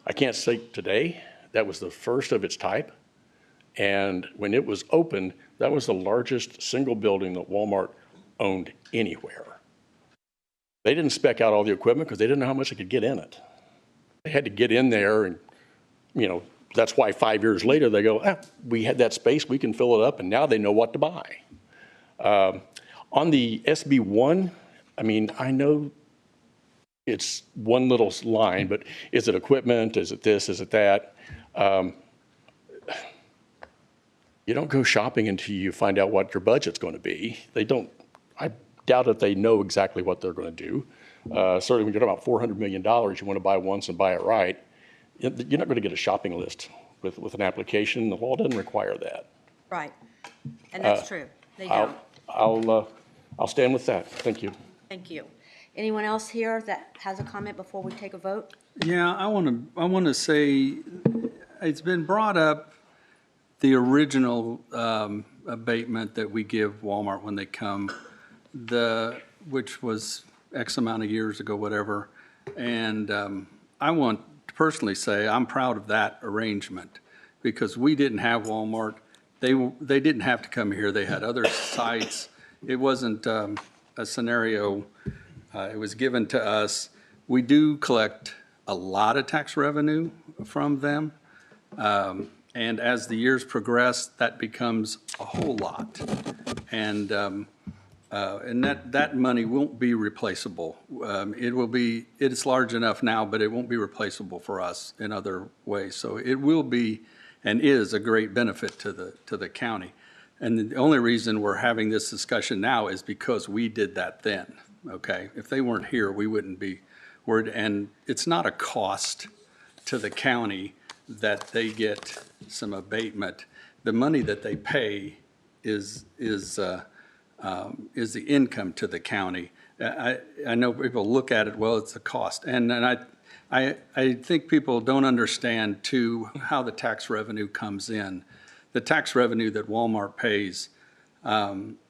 I can't say today, that was the first of its type. And when it was opened, that was the largest single building that Walmart owned anywhere. They didn't spec out all the equipment because they didn't know how much they could get in it. They had to get in there and, that's why 5 years later they go, we had that space, we can fill it up, and now they know what to buy. On the SB1, I mean, I know it's one little line, but is it equipment? Is it this? Is it that? You don't go shopping until you find out what your budget's going to be. They don't, I doubt that they know exactly what they're going to do. Certainly when you're talking about $400 million, you want to buy once and buy it right. You're not going to get a shopping list with an application. The law doesn't require that. Right. And that's true. They don't. I'll stand with that. Thank you. Thank you. Anyone else here that has a comment before we take a vote? Yeah, I want to say, it's been brought up, the original abatement that we give Walmart when they come, which was X amount of years ago, whatever. And I want to personally say I'm proud of that arrangement because we didn't have Walmart. They didn't have to come here. They had other sites. It wasn't a scenario. It was given to us. We do collect a lot of tax revenue from them. And as the years progress, that becomes a whole lot. And that money won't be replaceable. It's large enough now, but it won't be replaceable for us in other ways. So it will be and is a great benefit to the county. And the only reason we're having this discussion now is because we did that then, okay? If they weren't here, we wouldn't be worried. And it's not a cost to the county that they get some abatement. The money that they pay is the income to the county. I know people look at it, well, it's a cost. And I think people don't understand, too, how the tax revenue comes in. The tax revenue that Walmart pays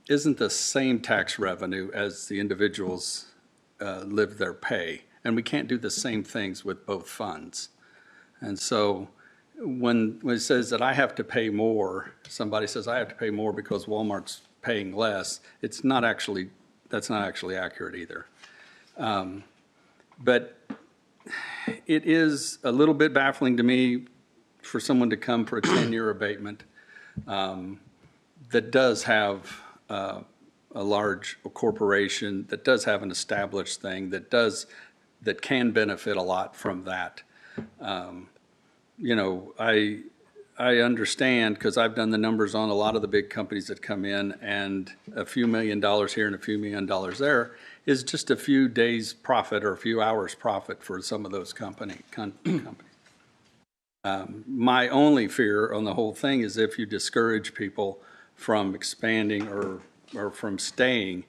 isn't the same tax revenue as the individuals live their pay. And we can't do the same things with both funds. And so when it says that I have to pay more, somebody says I have to pay more because Walmart's paying less, that's not actually accurate either. But it is a little bit baffling to me for someone to come for a 10-year abatement that does have a large corporation, that does have an established thing, that can benefit a lot from that. you know, I understand, because I've done the numbers on a lot of the big companies that come in, and a few $1 million here and a few $1 million there is just a few days' profit or a few hours' profit for some of those companies. My only fear on the whole thing is if you discourage people from expanding or from staying,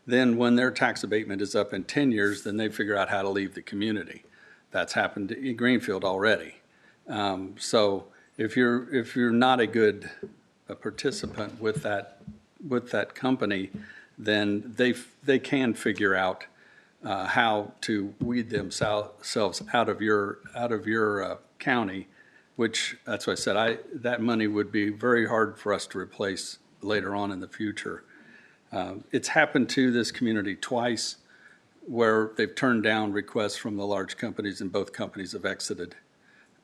then when their tax abatement is up in 10 years, then they figure out how to leave the community. That's happened in Greenfield already. So if you're not a good participant with that company, then they can figure out how to weed themselves out of your county, which, that's why I said, that money would be very hard for us to replace later on in the future. It's happened to this community twice where they've turned down requests from the large companies, and both companies have exited.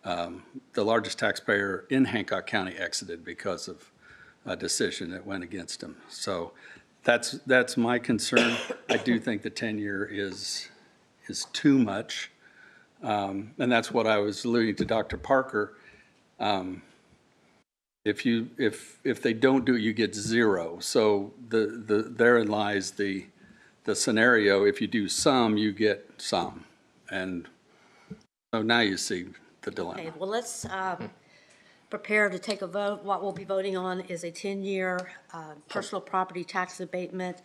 The largest taxpayer in Hancock County exited because of a decision that went against them. So that's my concern. I do think the 10-year is too much. And that's what I was alluding to Dr. Parker. If they don't do it, you get zero. So therein lies the scenario. If you do some, you get some. And so now you see the dilemma. Okay, well, let's prepare to take a vote. What we'll be voting on is a 10-year personal property tax abatement.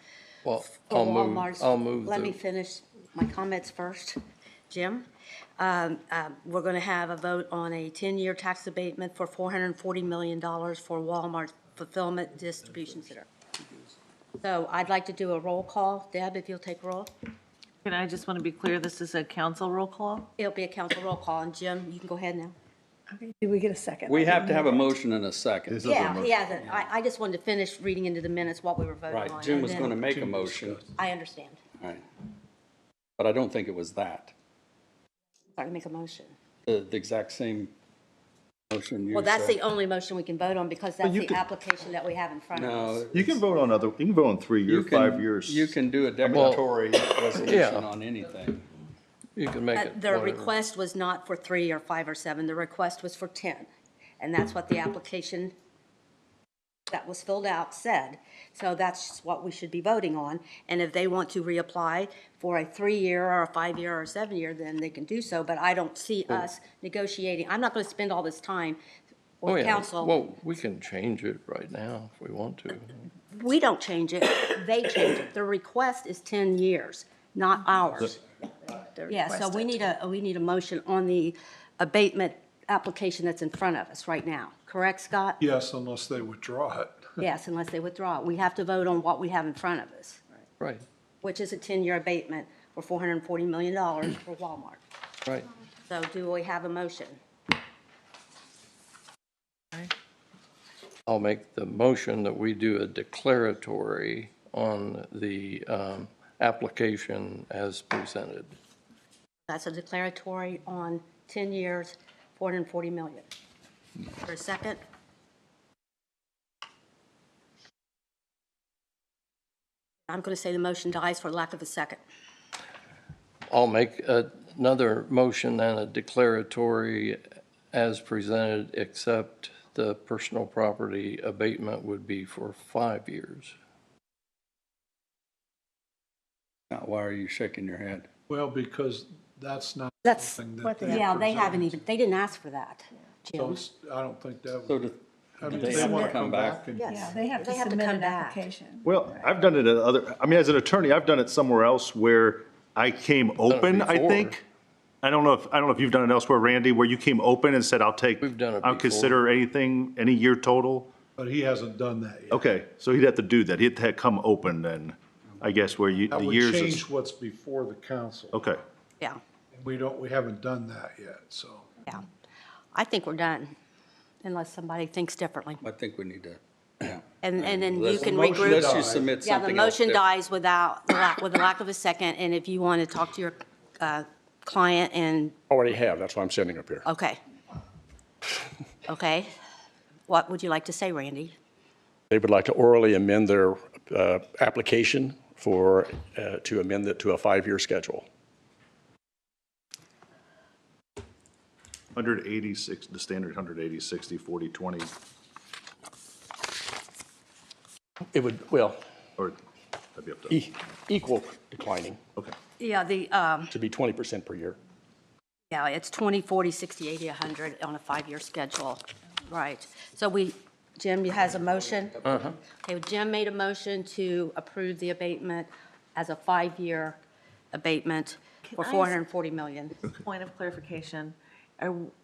Well, for I'll Walmart's. move. Let me finish my comments first, Jim. We're going to have a vote on a 10-year tax abatement for $440 million for Walmart's fulfillment distribution center. So I'd like to do a roll call. Deb, if you'll take roll. And I just want to be clear, this is a council roll call? It'll be a council roll call, and Jim, you can go ahead now. Okay, did we get a second? We have to have a motion and a second. Yeah, he hasn't. I just wanted to finish reading into the minutes what we were voting on. Right, Jim and was then- going to make a motion. I understand. Right. But I don't think it was that. Sorry, make a motion. The exact same motion you Well, that's said. the only motion we can vote on because that's you the can- application that we have in front of us. No. You can vote on you can vote on 3 years, 5 years. You can do a declaratory resolution yeah. on anything. You can make it The whatever. request was not for 3 or 5 or 7. The request was for 10. And that's what the application that was filled out said. So that's what we should be voting on. And if they want to reapply for a 3-year or a 5-year or a 7-year, then they can do so. But I don't see us negotiating. I'm not going to spend all this time Oh, with yeah. council. Well, we can change it right now if we want to. We don't change it. They change it. The request is 10 years, not ours. Yeah, so we need a motion on the abatement application that's in front of us right now. Correct, Scott? Yes, unless they withdraw it. Yes, unless they withdraw it. We have to vote on what we have in front of us, Right, which is a 10-year abatement for $440 million for Walmart. right. So do we have a motion? I'll make the motion that we do a declaratory on the application as presented. That's a declaratory on 10 years, $440 million. For a second? I'm going to say the motion dies for lack of a second. I'll make another motion and a declaratory as presented, except the personal property abatement would be for 5 years. Now, why are you shaking your head? Well, because that's not That's, something that. yeah, they haven't even, they didn't ask for that, So Jim. it's- I don't think that So would, I mean, they they have want to to come come back. back and. Yes. Yeah, they have to They have to submit come an back. application. Well, I've done it at as an attorney, I've done it somewhere else where I came open, I before. think. I don't know if you've done it elsewhere, Randy, where you came open and said, We've done it I'll before. consider anything, any year total. But he hasn't done that yet. Okay, so he'd have to do that. He'd have to come open then, I guess, where That the would years is. change what's before the council. Okay. Yeah, We haven't done that yet, so. yeah. I think we're done, unless somebody thinks differently. I think we need to, yeah. And then you Let's- can Unless regroup. you submit Yeah, the something else motion different. dies with the lack of a second, and if you want to talk to your client and, Already have, that's why I'm sitting up here. okay. Okay. What would you like to say, Randy? They would like to orally amend their application to amend it to a 5-year schedule. 186, the standard 180, 60, 40, 20, It would, well, or that'd be up to. equal declining. Okay. Yeah, To be 20% per year. yeah, it's 20, 40, 60, 80, 100 on a 5-year schedule. Right. So Jim has a motion? Okay, Jim made a motion to approve the abatement as a 5-year abatement for Can I ask- $440 million. Point of clarification,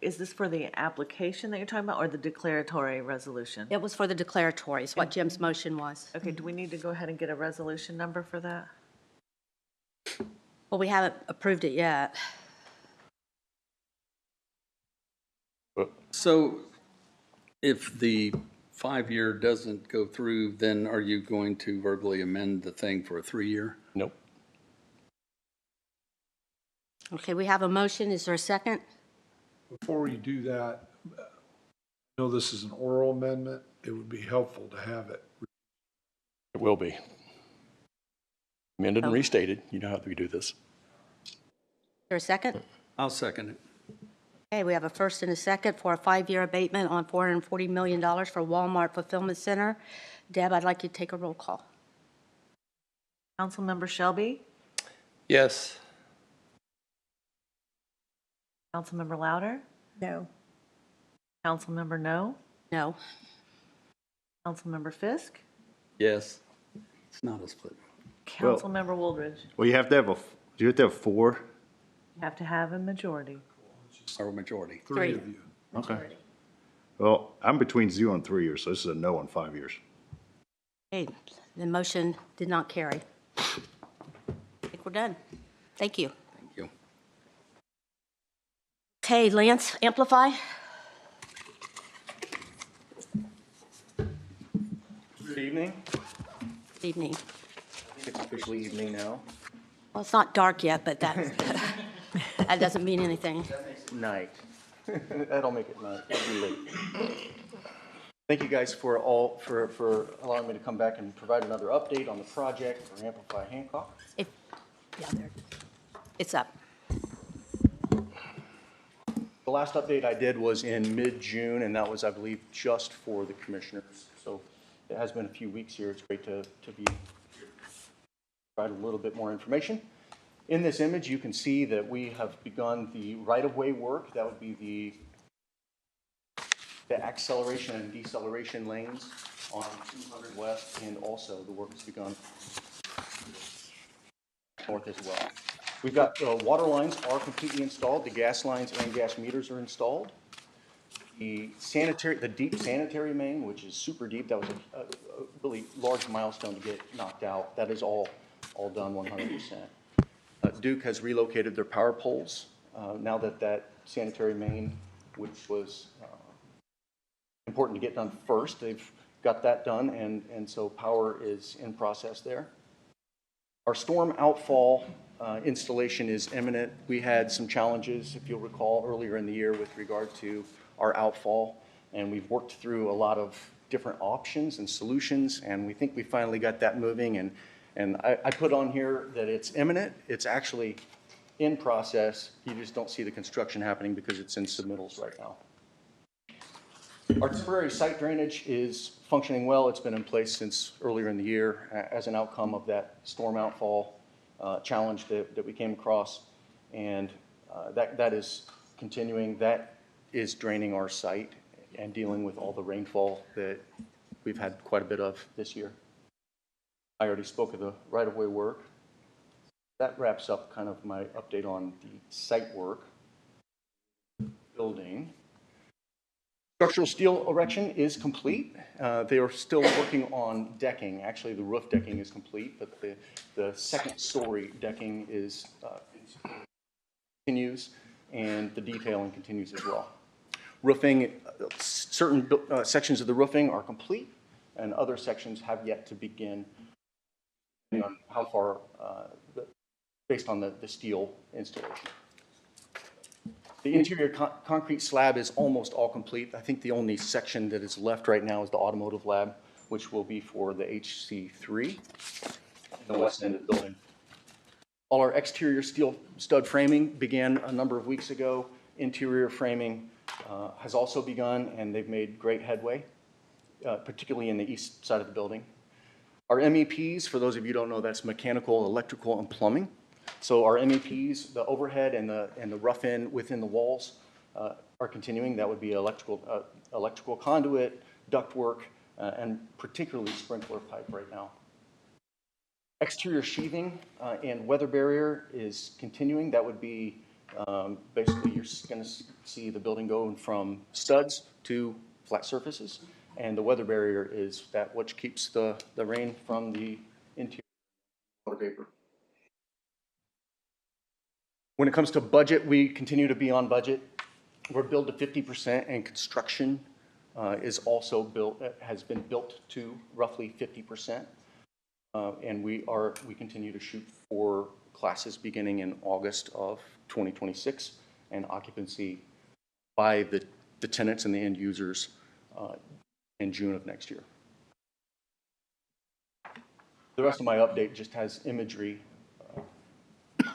is this for the application that you're talking about or the declaratory resolution? It was for the declaratories, what Jim's motion was. Okay, do we need to go ahead and get a resolution number for that? Well, we haven't approved it yet. So if the 5-year doesn't go through, then are you going to verbally amend the thing for a 3-year? Nope. Okay, we have a motion. Is there a second? Before we do that, I know this is an oral amendment. It would be helpful to have it. It will be. Amended and restated. You know how we do this. Is there a second? I'll second it. Okay, we have a first and a second for a 5-year abatement on $440 million for Walmart Fulfillment Center. Deb, I'd like you to take a roll call. Councilmember Shelby? Yes. Councilmember Louder? No. Councilmember No? No. Councilmember Fisk? Yes. It's not a split. Councilmember Wooldridge? Well, do you have to have 4? You have to have a majority. Or majority. Three of you. Okay. Well, I'm between 0 and 3 years, so this is a no on 5 years. Okay, the motion did not carry. I think we're done. Thank you. Thank you. Okay, Lance, amplify. Good evening. Good evening. I think it's officially evening now. Well, it's not dark yet, but that doesn't mean anything. Night. That'll make it night. It'll be late. Thank you guys for allowing me to come back and provide another update on the project for Amplify Hancock. Yeah, there. It's up. The last update I did was in mid-June, and that was, I believe, just for the commissioners. So it has been a few weeks here. It's great to provide a little bit more information. In this image, you can see that we have begun the right-of-way work. That would be the acceleration and deceleration lanes on 200 West, and also the work has begun north as well. We've got water lines are completely installed. The gas lines and gas meters are installed. The deep sanitary main, which is super deep, that was a really large milestone to get knocked out. That is all done 100%. Duke has relocated their power poles. Now that sanitary main, which was important to get done first, they've got that done, and so power is in process there. Our storm outfall installation is imminent. We had some challenges, if you'll recall, earlier in the year with regard to our outfall, and we've worked through a lot of different options and solutions, and we think we finally got that moving. And I put on here that it's imminent. It's actually in process. You just don't see the construction happening because it's in submittals right now. Our temporary site drainage is functioning well. It's been in place since earlier in the year as an outcome of that storm outfall challenge that we came across. And that is continuing. That is draining our site and dealing with all the rainfall that we've had quite a bit of this year. I already spoke of the right-of-way work. That wraps up kind of my update on the site work. Building. Structural steel erection is complete. They are still working on decking. Actually, the roof decking is complete, but the second-story decking is continues, and the detailing continues as well. Roofing, certain sections of the roofing are complete, and other sections have yet to begin, depending on how far, based on the steel installation. The interior concrete slab is almost all complete. I think the only section that is left right now is the automotive lab, which will be for the HC3 in the west end of the building. All our exterior steel stud framing began a number of weeks ago Interior framing has also begun, and they've made great headway, particularly in the east side of the building. Our MEPs, for those of you who don't know, that's mechanical, electrical, and plumbing. So our MEPs, the overhead and the rough end within the walls are continuing. That would be electrical conduit, ductwork, and particularly sprinkler pipe right now. Exterior sheathing and weather barrier is continuing. That would be basically you're going to see the building going from studs to flat surfaces. And the weather barrier is that which keeps the rain from the interior water vapor. When it comes to budget, we continue to be on budget. We're billed to 50%, and construction is also has been built to roughly 50%. And we continue to shoot for classes beginning in August of 2026 and occupancy by the tenants and the end users in June of next year. The rest of my update just has imagery.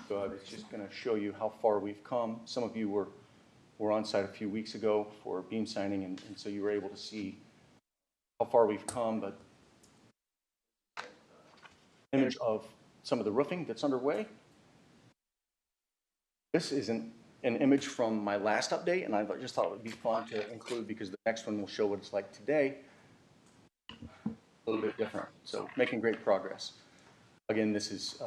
So I was just going to show you how far we've come. Some of you were on site a few weeks ago for beam signing, and so you were able to see how far we've come, but image of some of the roofing that's underway. This is an image from my last update, and I just thought it would be fun to include because the next one will show what it's like today. A little bit different, so making great progress. Again, this is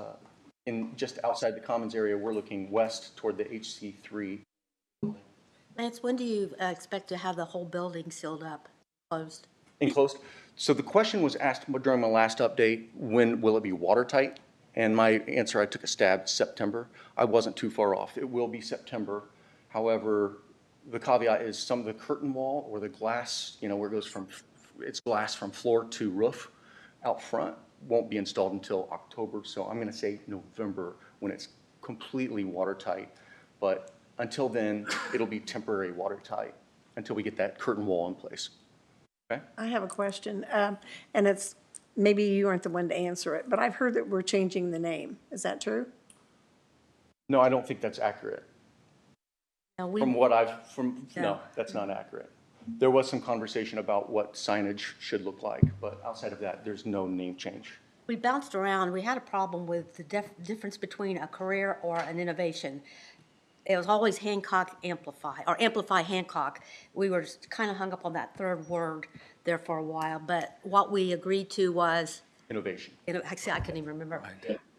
in just outside the Commons area. We're looking west toward the HC3. Lance, when do you expect to have the whole building sealed up, closed? Enclosed. So the question was asked during my last update, when will it be watertight? And my answer, I took a stab, September. I wasn't too far off. It will be September. However, the caveat is some of the curtain wall or the glass, you know, where it goes from, it's glass from floor to roof out front, won't be installed until October. So I'm going to say November when it's completely watertight. But until then, it'll be temporary watertight until we get that curtain wall in place. Okay. I have a question, and it's, maybe you aren't the one to answer it, but I've heard that we're changing the name. Is that true? No, I don't think that's accurate. No, No, that's not accurate. There was some conversation about what signage should look like, but outside of that, there's no name change. We bounced around. We had a problem with the difference between a career or an innovation. It was always Hancock Amplify, or Amplify Hancock. We were kind of hung up on that third word there for a while, but what we agreed to was... Innovation. Actually, I couldn't even remember.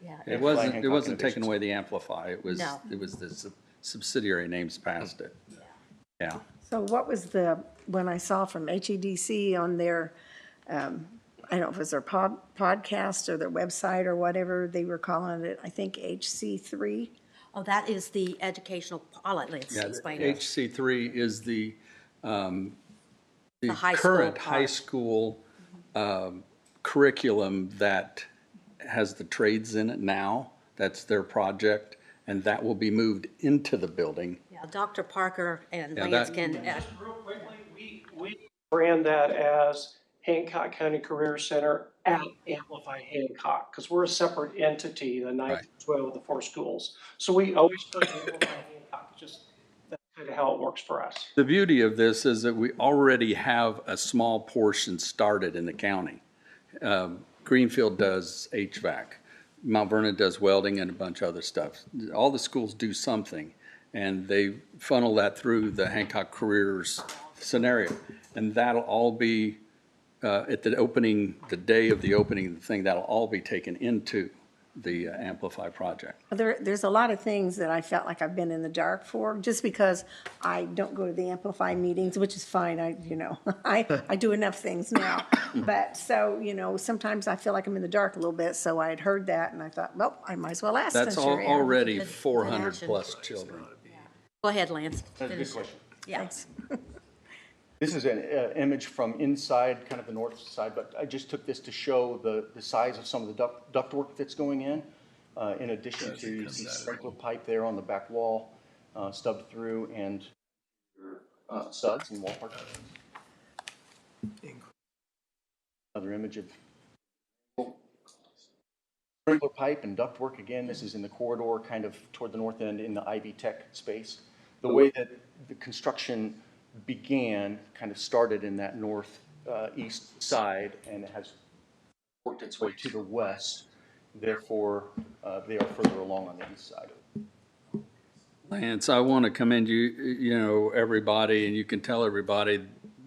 Yeah. It wasn't taking away the Amplify. It was the subsidiary names past it. Yeah. So what was when I saw from HEDC on their, I don't know if it was their podcast or their website or whatever, they were calling it, I think, HC3. Oh, that is the educational, I'll let Lance explain it. HC3 is the high current school high school curriculum that has the trades in it now. That's their project, and that will be moved into the building. Yeah, Dr. Parker and Lance can... Real quickly, we brand that as Hancock County Career Center at Amplify Hancock, because we're a separate entity, the 9th, 12, the 4 schools. So we always put Amplify Hancock, just that's kind of how it works for us. The beauty of this is that we already have a small portion started in the county. Greenfield does HVAC. Mount Vernon does welding and a bunch of other stuff. All the schools do something, and they funnel that through the Hancock Careers scenario. And that'll all be, at the opening, the day of the opening of the thing, that'll all be taken into the Amplify project. There's a lot of things that I felt like I've been in the dark for, just because I don't go to the Amplify meetings, which is fine. I do enough things now. But so, sometimes I feel like I'm in the dark a little bit. So I had heard that, and I thought, well, I might as well ask. That's already 400 plus children. Go ahead, Lance. That's a good question. Yeah. Thanks. This is an image from inside, kind of the north side, but I just took this to show the size of some of the ductwork that's going in addition to, you see sprinkler pipe there on the back wall, stubbed through, and studs and wall partitions. Another image of sprinkler pipe and ductwork. Again, this is in the corridor, kind of toward the north end in the Ivy Tech space. the way that the construction began kind of started in that northeast side, and it has worked its way to the west. Therefore, they are further along on the east side. Lance, I want to commend you, everybody, and you can tell everybody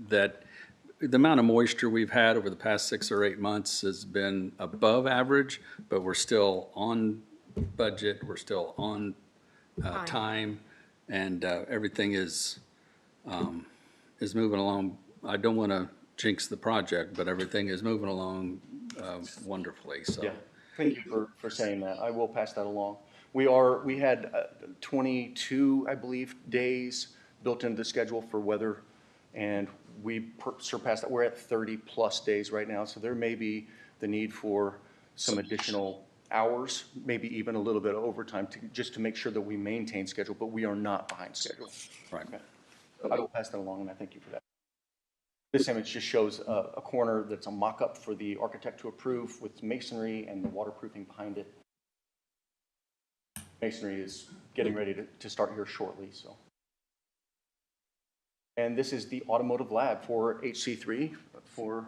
that the amount of moisture we've had over the past 6 or 8 months has been above average, but we're still on budget, we're still on time, and everything is moving along. I don't want to jinx the project, but everything is moving along wonderfully, so. Yeah, thank you for saying that. I will pass that along. We had 22, I believe, days built into the schedule for weather, and we surpassed that. We're at 30-plus days right now, so there may be the need for some additional hours, maybe even a little bit of overtime, just to make sure that we maintain schedule, but we are not behind schedule. Right. Okay. I will pass that along, and I thank you for that. This image just shows a corner that's a mock-up for the architect to approve with masonry and the waterproofing behind it. Masonry is getting ready to start here shortly, so. And this is the automotive lab for HC3. For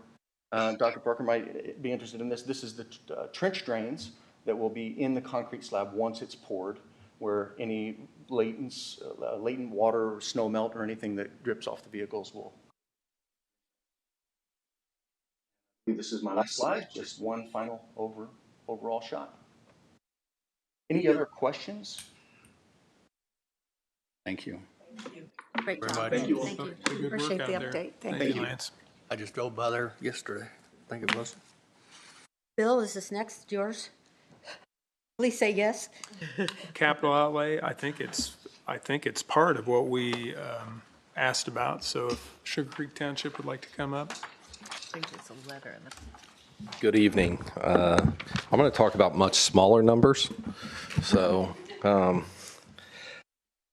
Dr. Parker might be interested in this. This is the trench drains that will be in the concrete slab once it's poured, where any latent water or snow melt or anything that drips off the vehicles will. This is my last slide, just one final overall shot. Any other questions? Thank you. Great Very job. much. Thank you. Appreciate the update. Thank you. Lance. I just drove by there yesterday. I think it was. Bill, is this next yours? Please say yes. Capital outlay, I think it's part of what we asked about. So if Sugar Creek Township would like to come up. I think it's a letter. Good evening. I'm going to talk about much smaller numbers. So on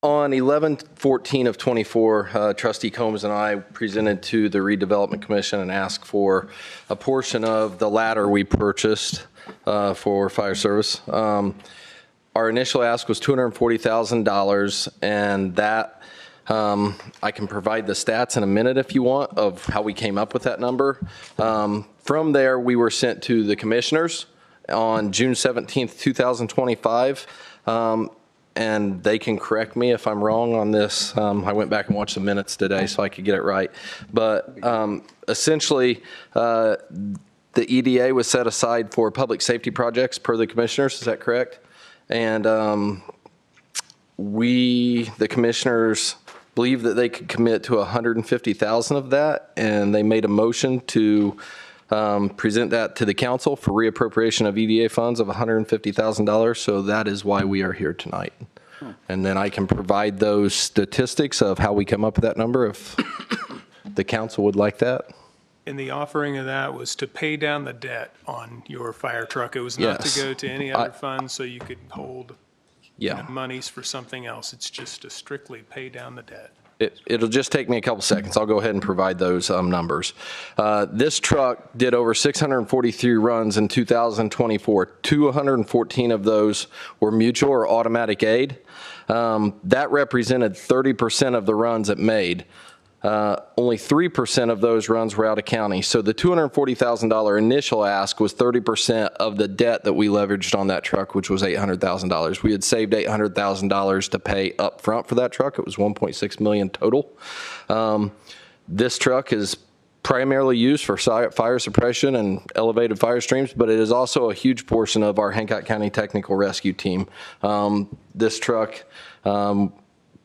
11/14 of 24, Trustee Combs and I presented to the Redevelopment Commission and asked for a portion of the ladder we purchased for fire service. Our initial ask was $240,000, and that I can provide the stats in a minute if you want of how we came up with that number. From there, we were sent to the commissioners on June 17th, 2025. And they can correct me if I'm wrong on this. I went back and watched the minutes today so I could get it right. But essentially, the EDA was set aside for public safety projects per the commissioners. Is that correct? And the commissioners believe that they could commit to $150,000 of that, and they made a motion to present that to the council for reappropriation of EDA funds of $150,000. So that is why we are here tonight. And then I can provide those statistics of how we come up with that number if the council would like that. And the offering of that was to pay down the debt on your fire truck. It was not Yes. to go to any other fund so you could hold Yeah. monies for something else. It's just to strictly pay down the debt. It'll just take me a couple seconds. I'll go ahead and provide those numbers. This truck did over 643 runs in 2024. 214 of those were mutual or automatic aid. That represented 30% of the runs it made. Only 3% of those runs were out of county. So the $240,000 initial ask was 30% of the debt that we leveraged on that truck, which was $800,000. We had saved $800,000 to pay up front for that truck. It was $1.6 million total. This truck is primarily used for fire suppression and elevated fire streams, but it is also a huge portion of our Hancock County Technical Rescue Team. This truck,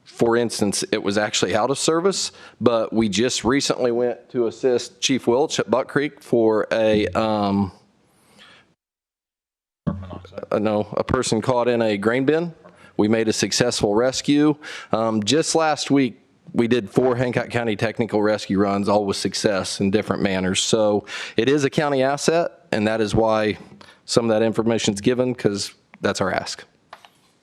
for instance, it was actually out of service, but we just recently went to assist Chief Welch at Buck Creek for a person caught in a grain bin. We made a successful rescue. Just last week, we did 4 Hancock County Technical Rescue runs, all with success in different manners. So it is a county asset, and that is why some of that information is given, because that's our ask.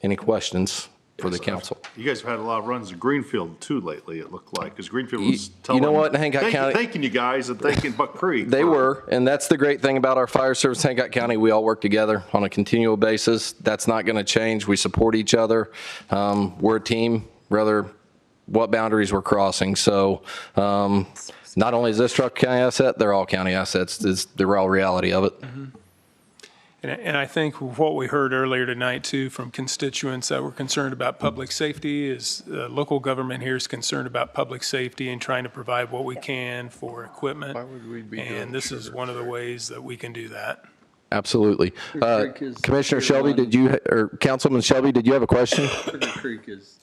Any questions for the council? You guys have had a lot of runs in Greenfield too lately, it looked like, because Greenfield was telling. You know what, in Hancock County. Thanking you guys and thanking Buck Creek. They were, and that's the great thing about our fire service in Hancock County. We all work together on a continual basis. That's not going to change. We support each other. We're a team, whether what boundaries we're crossing. So not only is this truck a county asset, they're all county assets. It's the real reality of it. And I think what we heard earlier tonight, too, from constituents that were concerned about public safety is local government here is concerned about public safety and trying to provide what we can for equipment. Why would we be doing And this is one of the ways that we can do that. Absolutely. Creek is Commissioner tier Shelby, one. did you, or Councilman Shelby, did you have a question? Sugar Creek is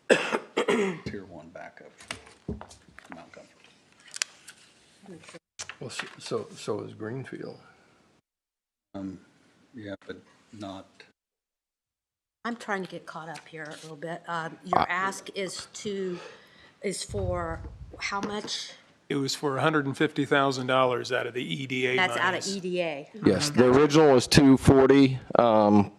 tier 1 backup. Mount Comfort. Well, so is Greenfield. Yeah, but not. I'm trying to get caught up here a little bit. Your ask is for how much? It was for $150,000 out of the EDA That's out of monies. EDA. Yes, the original was 240. How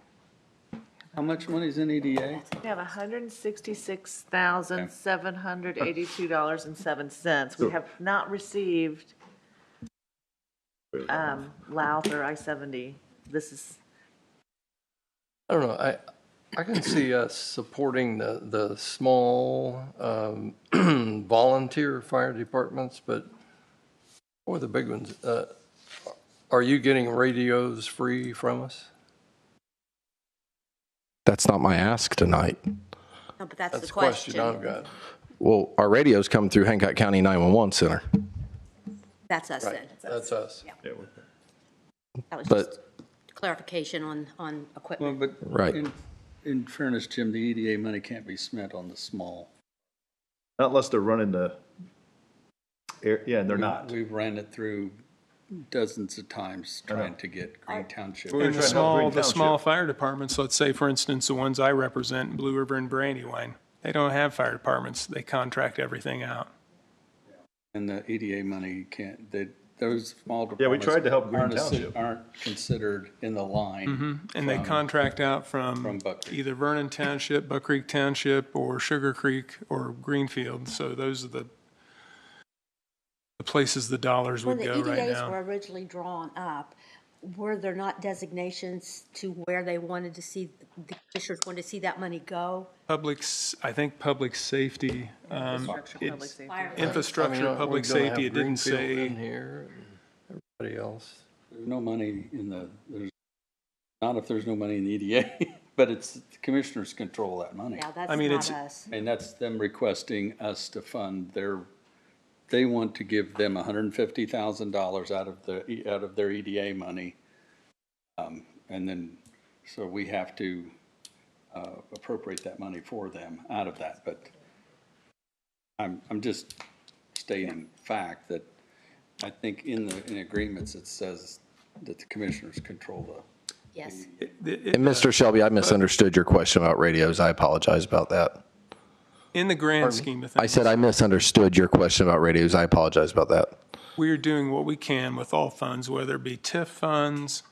much money is in EDA? We have $166,782.07. We have not received Louth or I-70. This is, I don't know, I can see us supporting the small volunteer fire departments, but or the big ones. Are you getting radios free from us? That's not my ask tonight. No, but that's the the question. I've got. Well, our radios come through Hancock County 911 Center. That's us then. Right, that's us. That was But- just clarification on equipment. Well, but Right. in fairness, Jim, the EDA money can't be spent on the small. Not unless they're running the, yeah, and they're not. We've ran it through dozens of times trying to get Green Township. And the small fire departments, let's say, for instance, the ones I represent, Blue River and Brandywine, they don't have fire departments. They contract everything out. And the EDA money can't, those small Yeah, we departments tried to help Green aren't Township. aren't considered in the line. And they contract out from Buck Creek. either Vernon Township, Buck Creek Township, or Sugar Creek, or Greenfield. So those are the places the dollars When would the go right EDAs now. were originally drawn up, were there not designations to where they wanted to see, the commissioners wanted to see that money go? I think public safety, Infrastructure, public it's safety. infrastructure, public safety, it didn't say. In here, and everybody else. There's no money in not if there's no money in the EDA, but it's the commissioners control that money. Yeah, that's I mean, not it's- us. And that's them requesting us to fund they want to give them $150,000 out of their EDA money. And then, so we have to appropriate that money for them out of that. But I'm just stating fact that I think in agreements, it says that the commissioners control Yes. And Mr. Shelby, I misunderstood your question about radios. I apologize about that. In the grand scheme of things. I said I misunderstood your question about radios. I apologize about that. We're doing what we can with all funds, whether it be TIF funds,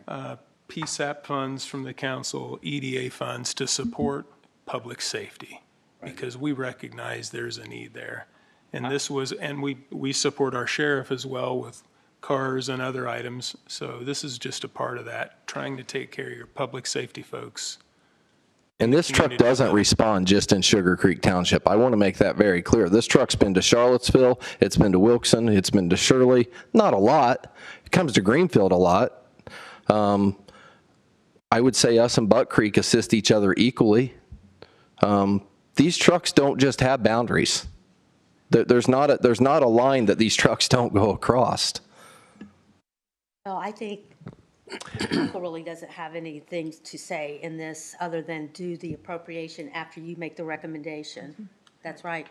PSAP funds from the council, EDA funds, to support public safety, because we recognize there's a need there. And we support our sheriff as well with cars and other items. So this is just a part of that, trying to take care of your public safety folks. And this truck doesn't respond just in Sugar Creek Township. I want to make that very clear. This truck's been to Charlottesville, it's been to Wilkson, it's been to Shirley. Not a lot. It comes to Greenfield a lot. I would say us and Buck Creek assist each other equally. These trucks don't just have boundaries. There's not a line that these trucks don't go across. No, I think council really doesn't have anything to say in this other than do the appropriation after you make the recommendation. That's right.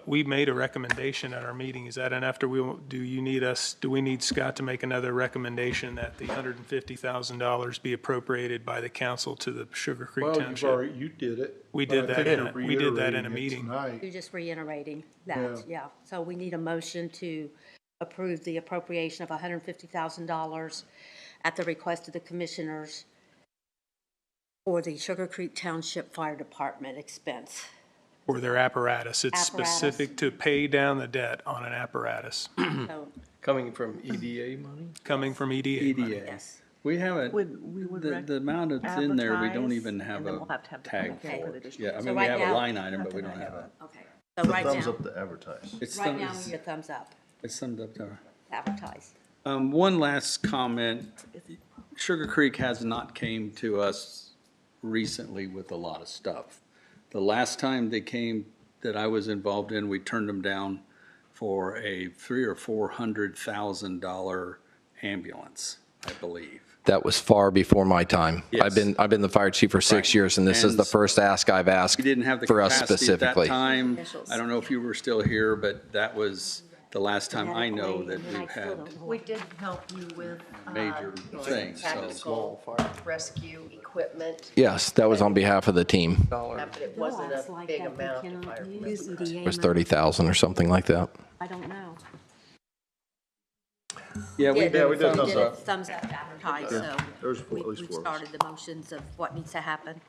We made a recommendation at our meeting. Is that enough? Do we need Scott to make another recommendation that the $150,000 be appropriated by the council to the Sugar Creek Well, Township? you did it. We but did I that think in you're we did that in a reiterating it meeting. tonight. You're just reiterating that, yeah. So we need a motion to approve the appropriation of $150,000 at the request of the commissioners for the Sugar Creek Township Fire Department expense. Or their apparatus. It's Apparatus. specific to pay down the debt on an apparatus. So, Coming from EDA money? Coming from EDA money. EDA. yes. We haven't, We would the amount that's in there, we don't advertise, even have and then a we'll have to have the tag public hearing for for the it. additional. Yeah, I So mean, we right have a now- line item, but we don't have a. Okay. So right Thumbs now, up to advertise. It's right now, it's- your thumbs up, It's summed up there. advertise. One last comment. Sugar Creek has not came to us recently with a lot of stuff. The last time they came that I was involved in, we turned them down for a $300,000 or $400,000 ambulance, I believe. That was far before my time. Yes. I've been the fire chief for 6 Right. years, and this is And the first ask I've asked We didn't have the for us capacity at that specifically. time. I don't know if you were still here, but that was the last time I know that we've had We did help you with. major things, so. Tactical rescue equipment, Yes, that was on behalf of the team. but it wasn't It's a like big that they amount. cannot if I use remember. EDA It was money. 30,000 or something like that. I don't know. Yeah, we did. we did We thumbs did it up. thumbs up to advertise, so There's at least we've four of us. started the motions of what needs to happen.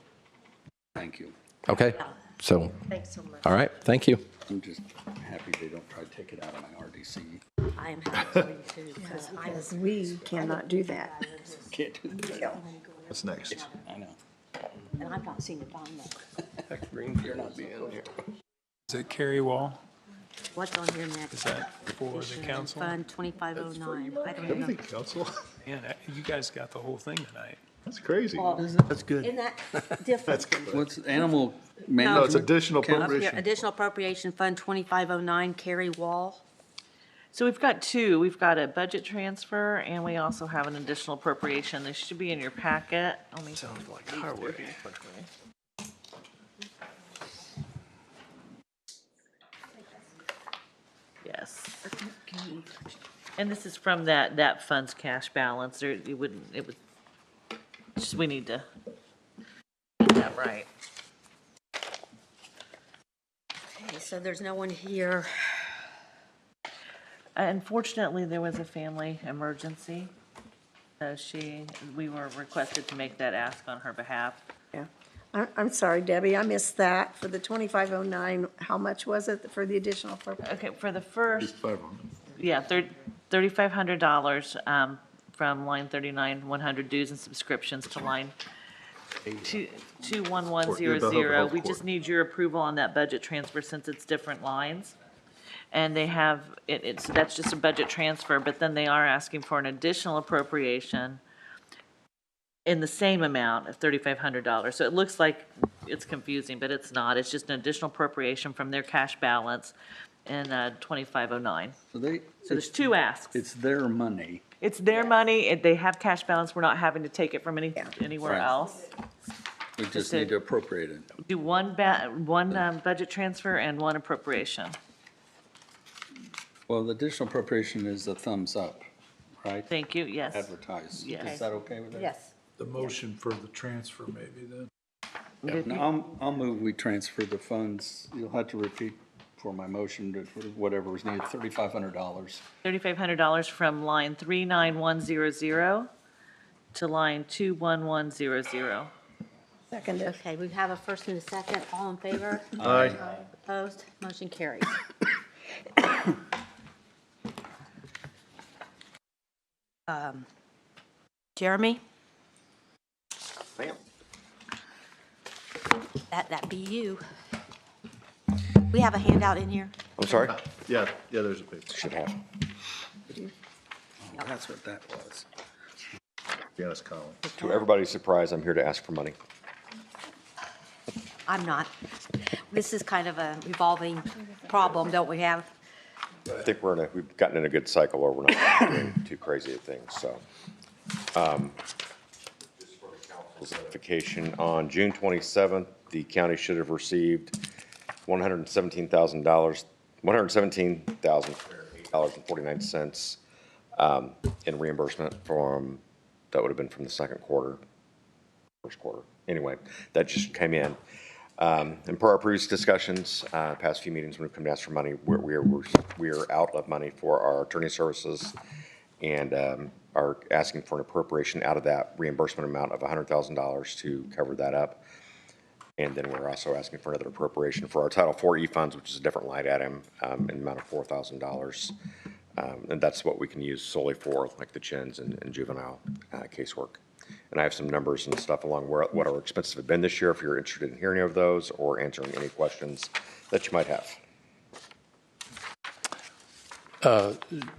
Thank you. Okay, so, Thanks so much. all right, thank you. I'm just happy they don't try to take it out of my RDC. I am happy for you too, because I Because was, we cannot do that. Can't do that. What's next? I know. and I've not seen it on there. You're not being here. Is it Kerry Wall? What's on here next? Is that for the council? Fund 2509. I don't know. Everything council? Man, you guys got the whole thing tonight. That's crazy. That's good. Isn't that different? What's animal No, it's management? additional Count? Up here, appropriation. additional appropriation fund 2509, Carrie Wall. So we've got two. We've got a budget transfer, and we also have an additional appropriation. This should be in your packet. Let me. Sounds like highway. Yes. And this is from that fund's cash balance. There, it would, just, we need to get that right. Okay, so there's no one here. Unfortunately, there was a family emergency. We were requested to make that ask on her behalf. Yeah. I'm sorry, Debbie, I missed that. For the 2509, how much was it for the additional appropriation? Okay, for the first, 500. yeah, $3,500 from line 39, 100 dues and subscriptions to line 21100. We just need your approval on that budget transfer since it's different lines. And they have, so that's just a budget transfer, but then they are asking for an additional appropriation in the same amount of $3,500. So it looks like it's confusing, but it's not. It's just an additional appropriation from their cash balance in 2509. So there's two asks. It's their money. It's their money. They have cash balance. We're not having to take it from anywhere Right. else. We just need to appropriate it. Do one budget transfer and one appropriation. Well, the additional appropriation is a thumbs up, right? Thank you, yes. Advertise. Yes. Is that okay with that? Yes. The motion for the transfer maybe then. Yeah, no, I'll move we transfer the funds. You'll have to repeat for my motion to, for whatever was needed, $3,500. $3,500 from line 39100 to line 21100. Seconded. Okay, we have a first and a second. All in favor? Aye. Opposed? Motion carries. Jeremy? Ma'am. That be you. We have a handout in here. I'm sorry? Yeah, there's a page. Should have. Oh, that's what that was. Janice Collins. To everybody's surprise, I'm here to ask for money. I'm not. This is kind of a revolving problem, don't we have? I think we've gotten in a good cycle where we're not doing too crazy of things, so. Just for the council's notification, on June 27th, the county should have received $117,049 in reimbursement that would have been from the second quarter, first quarter. Anyway, that just came in. And per our previous discussions, past few meetings, when we've come to ask for money, we are out of money for our attorney services and are asking for an appropriation out of that reimbursement amount of $100,000 to cover that up. And then we're also asking for another appropriation for our Title IV funds, which is a different line item, in the amount of $4,000 And that's what we can use solely for, like the chins and juvenile casework. And I have some numbers and stuff along what our expenses have been this year, if you're interested in hearing of those or answering any questions that you might have.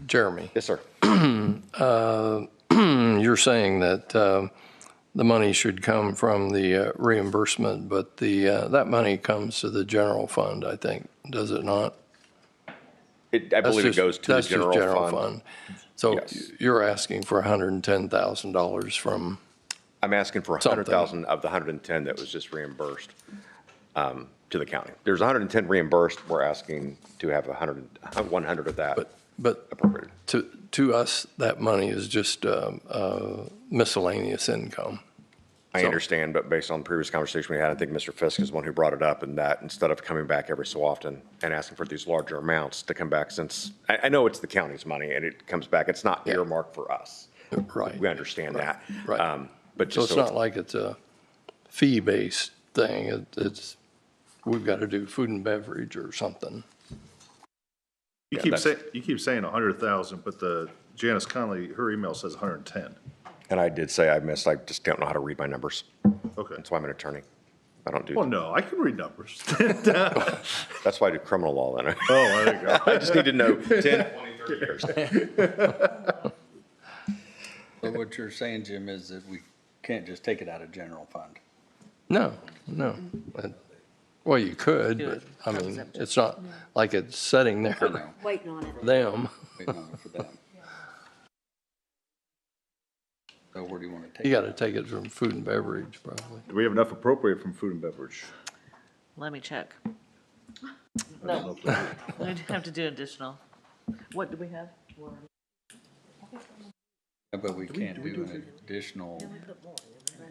Jeremy. Yes, sir. You're saying that the money should come from the reimbursement, but that money comes to the general fund, I think, does it not? I believe it goes to the general fund. So Yes. you're asking for $110,000 from? I'm asking for 100,000 of the 110 that was just reimbursed to the county. There's 110 reimbursed. We're asking to have 100 of that appropriated. To us, that money is just miscellaneous income. I understand, but based on the previous conversation we had, I think Mr. Fisk is the one who brought it up, and that instead of coming back every so often and asking for these larger amounts to come back, since I know it's the county's money and it comes back, it's not earmarked for us. Right. We understand that. Right. But So just it's not like it's a fee-based thing. It's, we've got to do food and beverage or something. You keep saying 100,000, but Janice Conley, her email says 110. And I did say I missed, I just don't know how to read my numbers. Okay. That's why I'm an attorney. I don't do. Well, no, I can read numbers. That's why I do criminal law then. Oh, there you go. I just need to know 10, 20, 30 years. So what you're saying, Jim, is that we can't just take it out of general fund? No. Well, you could, but I mean, it's not like it's sitting there Waiting on it. for them. Waiting on it for them. So where do you want to take You it? got to take it from food and beverage, probably. Do we have enough appropriate from food and beverage? Let me check. No, we have to do additional. What do we have? But we can't do an additional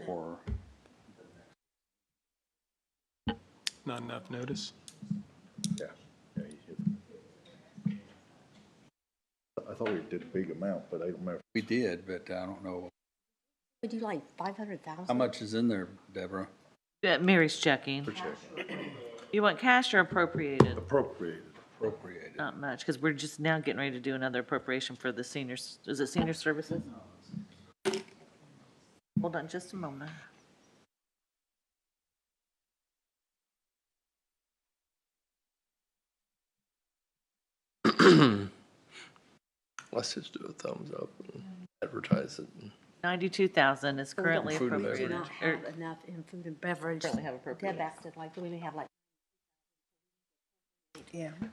or. Not enough notice? Yeah. I thought we did a big amount, but I don't remember. We did, but I don't know. Would you like 500,000? How much is in there, Deborah? Yeah, Mary's checking. You want cash or appropriated? Appropriated. Appropriated. Not much, because we're just now getting ready to do another appropriation for the seniors. Is it senior services? Hold on just a moment. Let's just do a thumbs up and advertise it. 92,000 is currently Food and We do appropriated. not have enough in food and beverage. Currently have appropriated. Deb asked it like, do we have like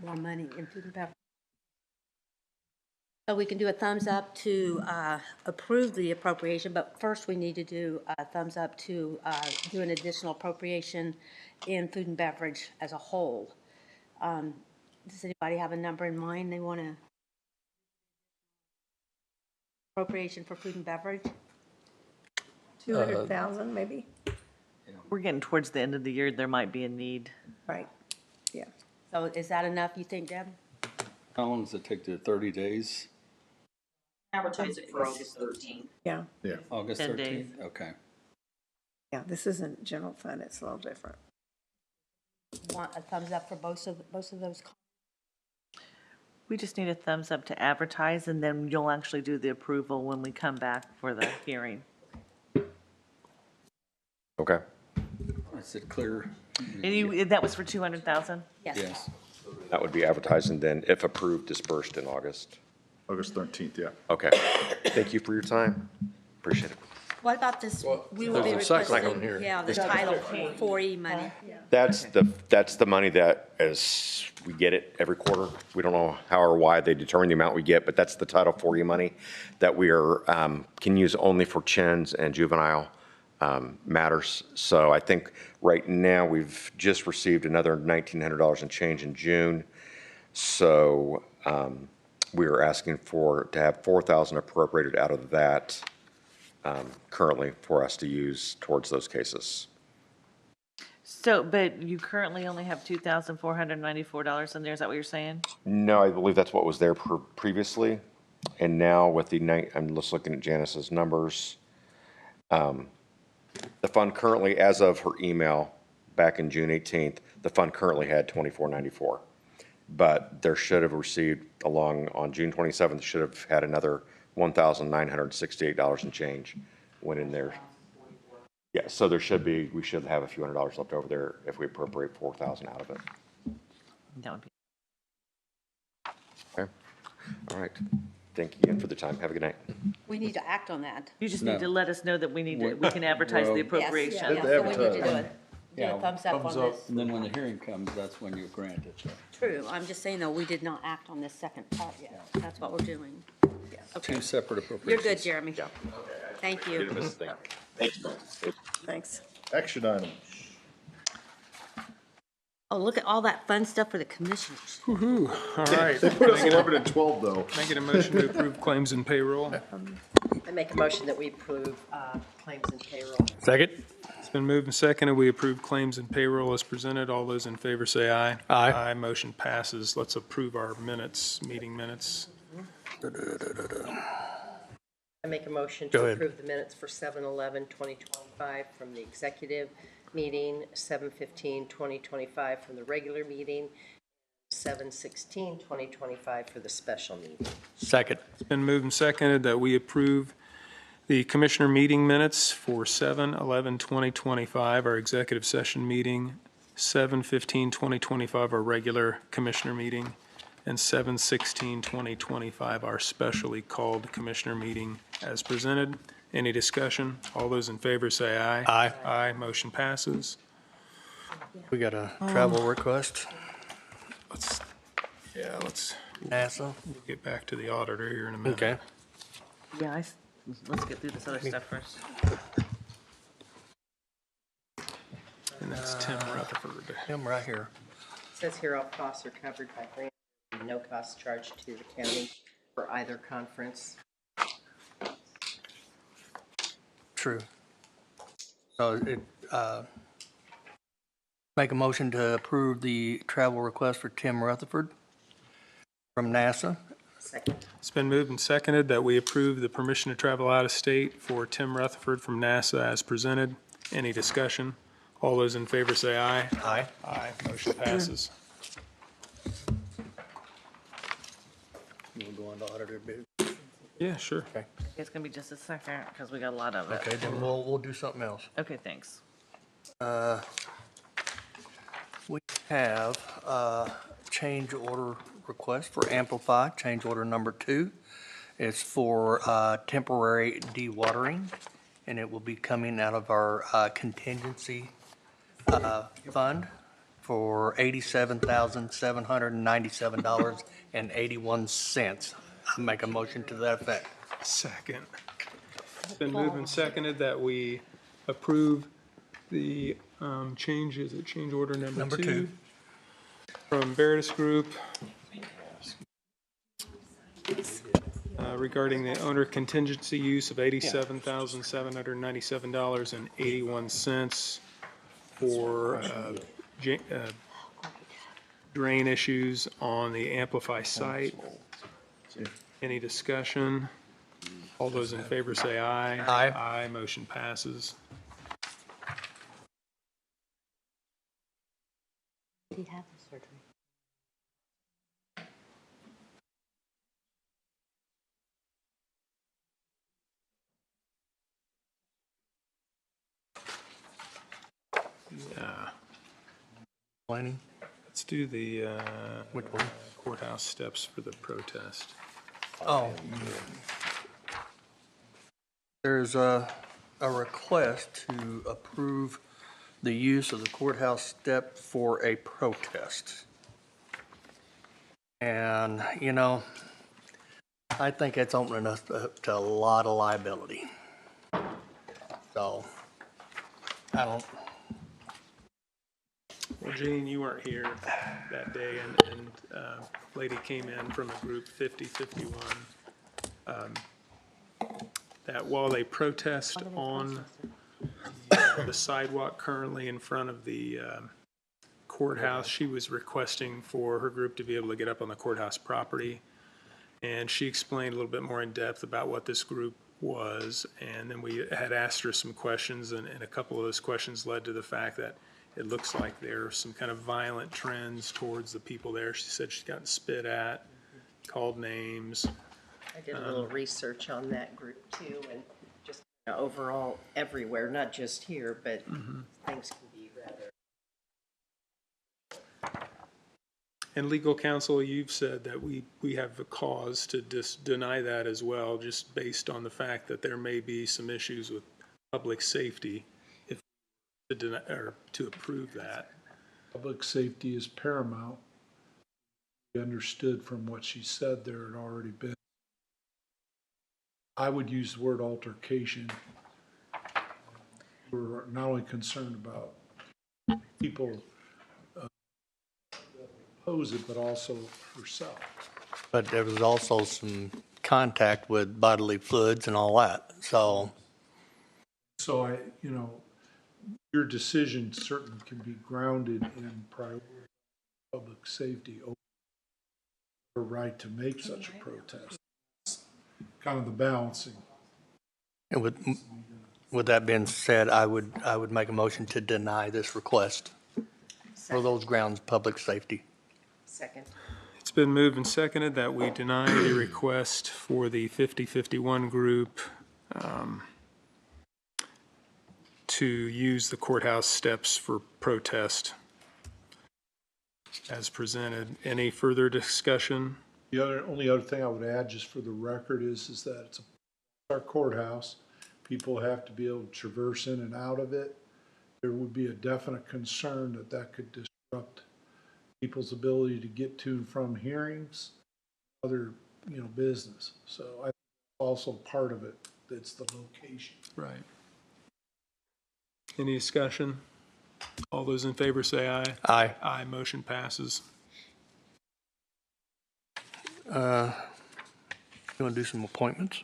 more money in food and beverage? So we can do a thumbs up to approve the appropriation, but first we need to do a thumbs up to do an additional appropriation in food and beverage as a whole. Does anybody have a number in mind they want to? Appropriation for food and beverage? 200,000 maybe? We're getting towards the end of the year, there might be a need. Right, yeah. So is that enough, you think, Deb? How long does it take to 30 days? Advertise it for August 13th. Yeah, Yeah. August 10 13th? days. Okay. yeah, this isn't general fund, it's a little different. Want a thumbs up for both of those? We just need a thumbs up to advertise, and then you'll actually do the approval when we come back for the hearing. Okay. Is it clear? And that was for 200,000? Yes. That would be advertised and then, if approved, dispersed in August. August 13th, yeah. Okay. Thank you for your time. Appreciate it. What about this? We will be there's a second requesting, one here. yeah, the Title 4E money. That's the money that, as we get it every quarter, we don't know how or why they determine the amount we get, but that's the Title 4E money that we can use only for chins and juvenile matters. So I think right now we've just received another $1,900 and change in June. So we are asking to have $4,000 appropriated out of that currently for us to use towards those cases. So, but you currently only have $2,494 in there, is that what you're saying? No, I believe that's what was there previously. And now with I'm just looking at Janice's numbers. The fund currently, as of her email back in June 18th, the fund currently had $2,494. but there should have received on June 27th, should have had another $1,968 and change went in there. Yeah, so we should have a few $100s left over there if we appropriate 4,000 out of it. That would be. Okay, all right. Thank you again for the time. Have a good night. We need to act on that. You just need to let us know that we can advertise the appropriation. Yes, so we need to do it. Do a thumbs up on this. And then when the hearing comes, that's when you grant it. True, I'm just saying though, we did not act on this second part yet. That's what we're doing. Okay. Two separate You're appropriations. good, Jeremy. Thank you. Thanks. Action item. Oh, look at all that fun stuff for the commissioners. Woo-hoo. All right. They put us 11 and 12, though. Can I get a motion to approve claims and payroll? I make a motion that we approve claims and payroll. Second? It's been moved and seconded. We approve claims and payroll as presented. All those in favor say aye. Aye. Aye. Motion passes. Let's approve our minutes, meeting minutes. I make a motion Go to ahead. approve the minutes for 7/11/2025 from the executive meeting, 7/15/2025 from the regular meeting, 7/16/2025 for the special meeting. Second. It's been moved and seconded that we approve the commissioner meeting minutes for 7/11/2025, our executive session meeting, 7/15/2025, our regular commissioner meeting, and 7/16/2025, our specially called commissioner meeting as presented. Any discussion? All those in favor say aye. Aye. Aye. Motion passes. We got a travel request, Let's NASA. get back to the auditor here in a minute. Okay. Yeah, let's get through this other stuff first. And that's Tim Rutherford. Him right here. It says here all costs are covered by grant, no costs charged to the county for either conference. True. So make a motion to approve the travel request for Tim Rutherford from NASA. Second. It's been moved and seconded that we approve the permission to travel out of state for Tim Rutherford from NASA as presented. Any discussion? All those in favor say aye. Aye. Aye. Motion passes. We'll go on to auditor bid. Yeah, sure. Okay. It's gonna be just a second, because we got a lot of it. Okay, then we'll do something else. Okay, thanks. We have change order request for Amplify, change order number 2. It's for temporary dewatering, and it will be coming out of our contingency fund for $87,797.81. I'll make a motion to that effect. Second. It's been moved and seconded that we approve the change order number 2 from Veritas Group regarding the owner contingency use of $87,797.81 for drain issues on the Amplify site. Any discussion? All those in favor say aye. Aye. Aye. Motion passes. Did he have the surgery? Yeah. Planning? Let's do the Which one? courthouse steps for the protest. Oh. There's a request to approve the use of the courthouse step for a protest. And, you know, I think it's opening us up to a lot of liability. So, I don't, Well, Gene, you weren't here that day, and lady came in from a group 5051, that while they protest on the sidewalk currently in front of the courthouse, she was requesting for her group to be able to get up on the courthouse property. And she explained a little bit more in depth about what this group was. And then we had asked her some questions, and a couple of those questions led to the fact that it looks like there are some kind of violent trends towards the people there. She said she's gotten spit at, called names. I did a little research on that group too, and just overall everywhere, not just here, but things can be rather. And legal counsel, you've said that we have a cause to deny that as well, just based on the fact that there may be some issues with public safety if to deny, or to approve that. Public safety is paramount. We understood from what she said there had already been. I would use the word altercation. We're not only concerned about people oppose it, but also herself. But there was also some contact with bodily fluids and all that, so. So your decision certainly can be grounded in priority public safety over her right to make such a protest. It's kind of the balancing. And with that being said, I would make a motion to deny this request for those grounds, public safety. Second. It's been moved and seconded that we deny the request for the 5051 group to use the courthouse steps for protest as presented. Any further discussion? The only other thing I would add, just for the record, is that it's our courthouse. People have to be able to traverse in and out of it. There would be a definite concern that that could disrupt people's ability to get to and from hearings, other business. So I think also part of it, that's the location. Right. Any discussion? All those in favor say aye. Aye. Aye, motion passes. You want to do some appointments?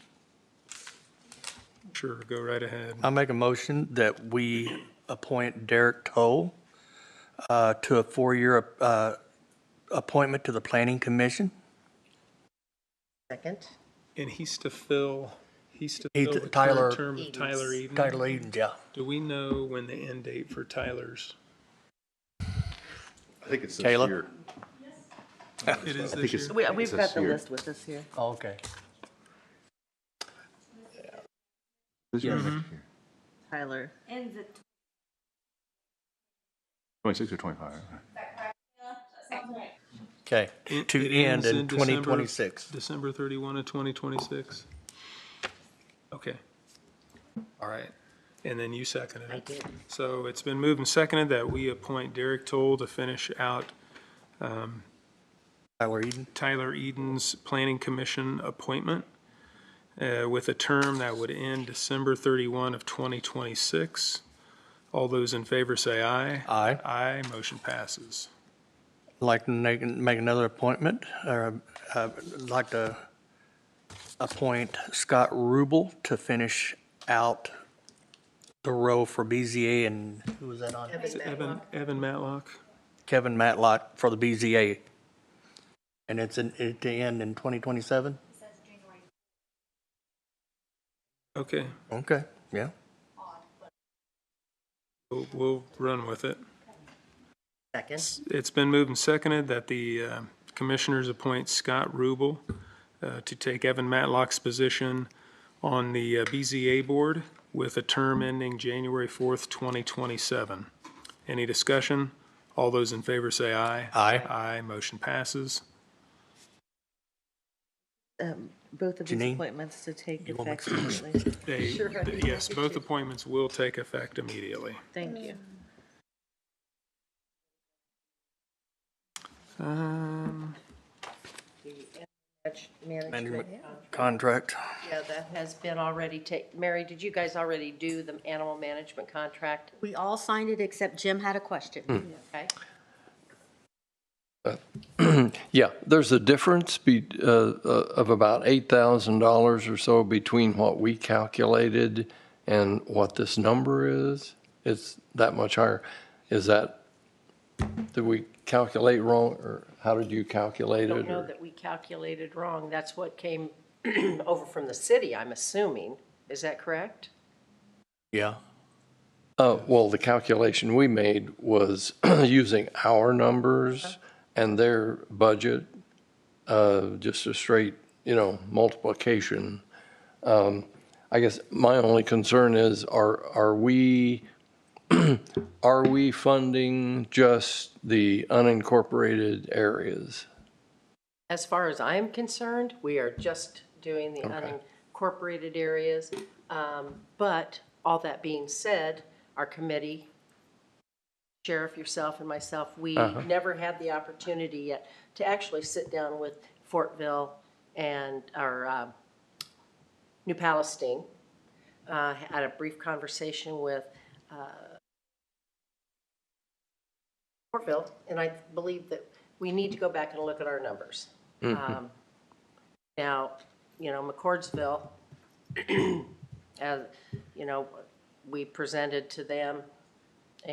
Sure, go right ahead. I make a motion that we appoint Derek Toll to a 4-year appointment to the Planning Commission. Second. And he's to fill the Tyler current term of Tyler Eden? Tyler Eden, yeah. Do we know when the end date for Tyler's? I think it's this Kayla? year. It is this year? We've got the list with us here. Oh, okay. This year or next year? Tyler. And the 26 or 25? Okay, to It end ends in December- 2026. December 31 of 2026? Okay. All right. And then you seconded it. I did. So it's been moved and seconded that we appoint Derek Toll to finish out Tyler Eden. Tyler Eden's Planning Commission appointment with a term that would end December 31 of 2026. All those in favor say aye. Aye. Aye, motion passes. I'd like to make another appointment, or I'd like to appoint Scott Rubel to finish out the row for BZA, and who was that on? Evan Matlock. Kevin Matlock for the BZA. And it's at the end in 2027? Okay, Okay, yeah. we'll run with it. Second. It's been moved and seconded that the commissioners appoint Scott Rubel to take Evan Matlock's position on the BZA board with a term ending January 4th, 2027. Any discussion? All those in favor say aye. Aye. Aye, motion passes. Both of these Janine? appointments to take You want me effect to- immediately. Yes, both appointments will take effect immediately. Thank you. Management Contract. Yeah, that has been already Mary, did you guys already do the animal management contract? We all signed it except Jim had a question. Okay. Yeah, there's a difference of about $8,000 or so between what we calculated and what this number is. It's that much higher. Is that, did we calculate wrong, or how did you calculate I it? don't know or- that we calculated wrong. That's what came over from the city, I'm assuming. Is that correct? Yeah. Well, the calculation we made was using our numbers and their budget, just a straight, multiplication. I guess my only concern is, are we funding just the unincorporated areas? As far as I'm concerned, we are just doing the Okay. unincorporated areas. But all that being said, our committee, Sheriff, yourself, and myself, we never had the opportunity yet to actually sit down with Fortville and our New Palestine. Had a brief conversation with Fortville, and I believe that we need to go back and look at our numbers. Now, McCordsville, as we presented to them,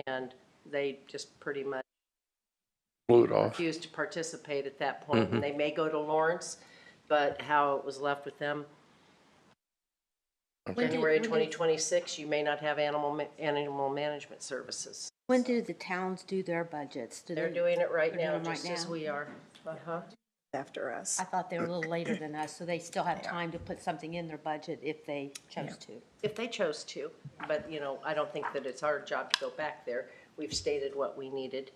and they just pretty much Blew it off. refused to participate at that point. And they may go to Lawrence, but how it was left with them. January 2026, you may not have animal management services. When do the towns do their budgets? They're doing it right now, just as we are. After us. I thought they were a little later than us, so they still have time to put something in their budget if they chose to. If they chose to, but, I don't think that it's our job to go back there. We've stated what we needed.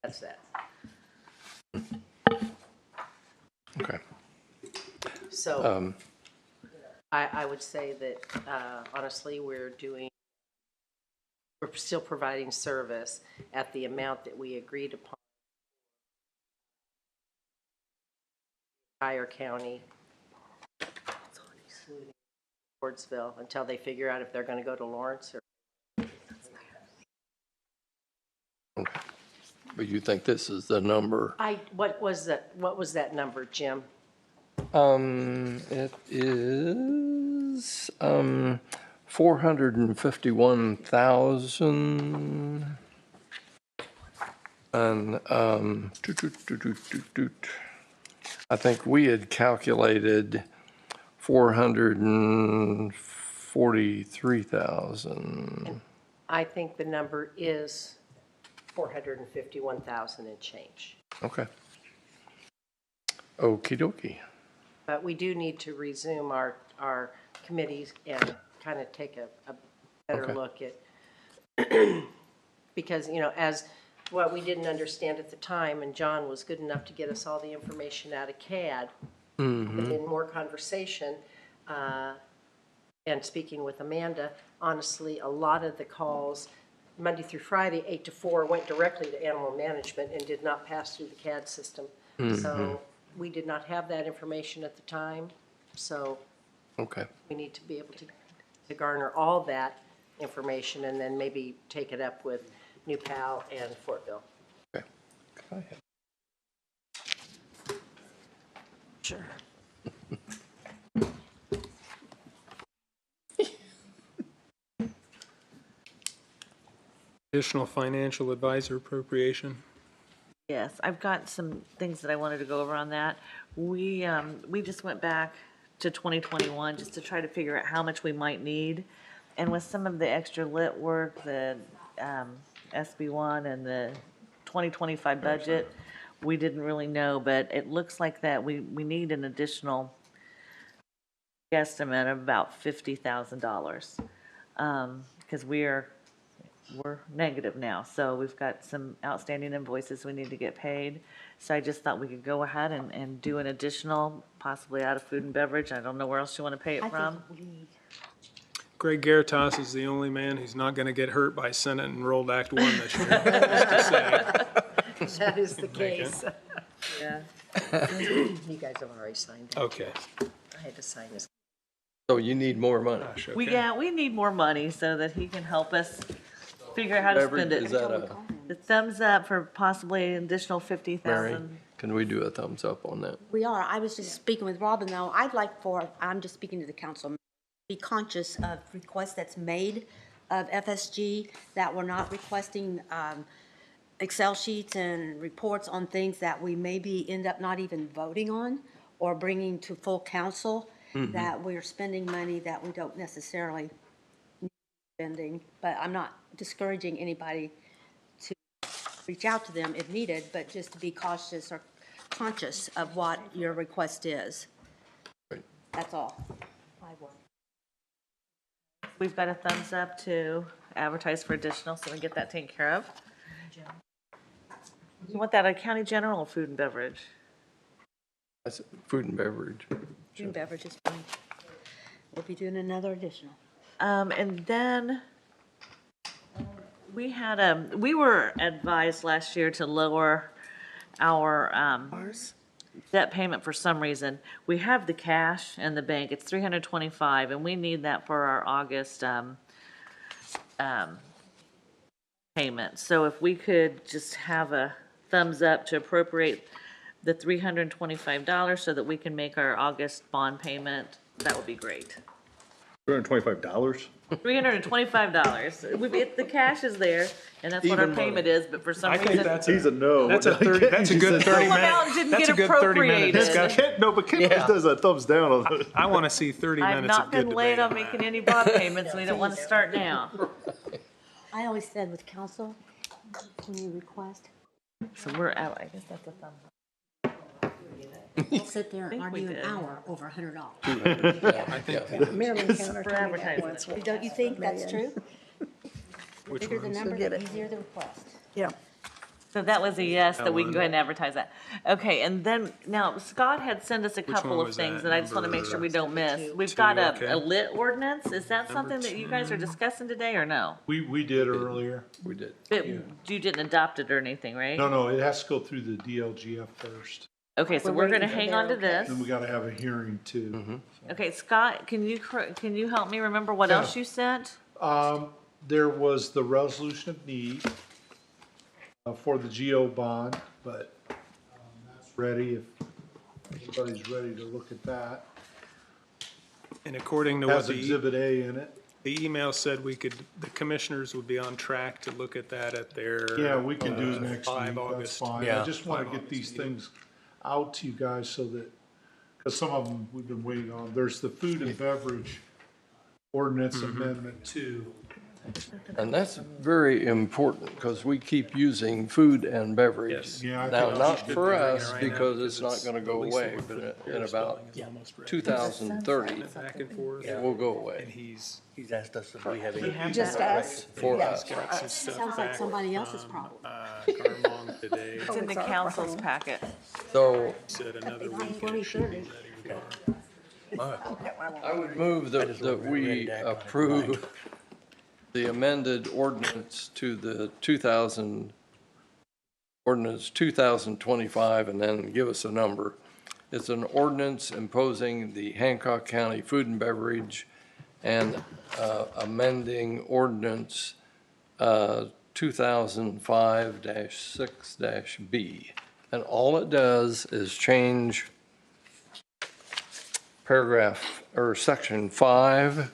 That's that. Okay. So, I would say that, honestly, we're still providing service at the amount that we agreed upon. Entire county, Wardsville, until they figure out if they're going to go to Lawrence or. Okay. But you think this is the number? What was that number, Jim? It is 451,000. And I think we had calculated 443,000. I think the number is 451,000 and change. Okay. Okie dokie. But we do need to resume our committees and kind of take a better look at, because, as what we didn't understand at the time, and John was good enough to get us all the information out of CAD, but in more conversation, and speaking with Amanda, honestly, a lot of the calls, Monday through Friday, 8 to 4, went directly to animal management and did not pass through the CAD system. So we did not have that information at the time, so we need to be able to garner all that information and then maybe take it up with New Pal and Fortville. Okay. Go ahead. Sure. Additional financial advisor appropriation. Yes, I've got some things that I wanted to go over on that. We just went back to 2021 just to try to figure out how much we might need. And with some of the extra lit work, the SB1 and the 2025 budget, we didn't really know, but it looks like that we need an additional estimate of about $50,000. Because we're negative now, so we've got some outstanding invoices we need to get paid. So I just thought we could go ahead and do an additional, possibly out of food and beverage. I don't know where else you want to pay it from. Greg Garitas is the only man who's not going to get hurt by Senate Enrolled Act 1 this year. Just to say. That is the case. Yeah. You guys have already signed it. Okay. I had to sign this. So you need more money. We need more money so that he can help us figure out how to spend it. Is that The thumbs up for possibly an additional Mary, 50,000. can we do a thumbs up on that? We are. I was just speaking with Robin, though. I'm just speaking to the council, be conscious of requests that's made of FSG, that we're not requesting Excel sheets and reports on things that we maybe end up not even voting on or bringing to full council, that we're spending money that we don't necessarily need to spending, but I'm not discouraging anybody to reach out to them if needed, but just to be cautious or conscious of what your request is. That's all. We've got a thumbs up to advertise for additional, so we get that taken care of. You want that at county general or food and beverage? That's food and beverage. Food and beverage is fine. We'll be doing another additional. And then we were advised last year to lower our debt payment for some reason. We have the cash in the bank, it's $325, and we need that for our August payment. So if we could just have a thumbs up to appropriate the $325 so that we can make our August bond payment, that would be great. $225? $325. The cash is there, and that's what our payment is, but for some I think reason. that's He's a no. That's a good 30-minute. Didn't That's a get good 30-minute appropriated. discussion. No, but Kent just does a thumbs down on it. I want to see 30 I've minutes of not good been late debate on on that. making any bond payments, we don't want to start now. I always said with council, when you request, So we're out, I guess that's a thumbs up. we'll sit there and think we argue an did. hour over $100. I think Marilyn Counter For told me that advertising. once. Don't you think that's true? The bigger the ones? number, Get the it. easier the request. Yeah. So that was a yes, that we can go ahead and advertise that. Okay, and then, now Scott had sent us a couple one of was things that? that I just want to make sure we don't miss. We've got okay. a lit ordinance, is that something that you guys are discussing today or no? We did earlier. We did. But you didn't adopt it or anything, right? No, it has to go through the DLGF first. Okay, so we're gonna hang on to this. Then we gotta have a hearing too. Okay, Scott, can you help me remember what else you sent? There was the resolution of need for the GO bond, but that's ready if everybody's ready to look at that. And according to what Has Exhibit A in it. the email said, the commissioners would be on track to look at that at their. Yeah, we can do it next 5 week, that's August. fine. I just wanna get these things out to you guys so that, because some of them we've been waiting on. There's the food and beverage ordinance amendment 2. And that's very important because we keep using food and beverage. Yes. Yeah, I Now, think not we should for get us right now because because it's not it's going to go at least away, the but fourth in about is almost ready. 2030, Back and forth. it will go And away he's He's asked us if we have any. Just us? for Yeah. us. got some stuff Sounds like back somebody else's from, problem. Garmong today. It's in the it's our council's problem. packet. So Said another It's week. 2030. I would move that we approve the amended ordinance to the ordinance 2025 and then give us a number. It's an ordinance imposing the Hancock County food and beverage and amending ordinance 2005-6-B. And all it does is change section 5.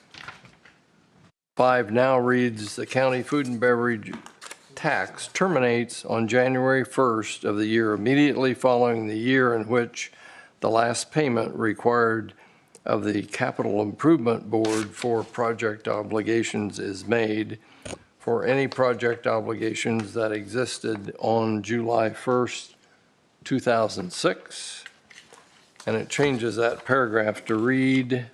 5 now reads, the county food and beverage tax terminates on January 1st of the year immediately following the year in which the last payment required of the Capital Improvement Board for project obligations is made for any project obligations that existed on July 1st, 2006. And it changes that paragraph to read,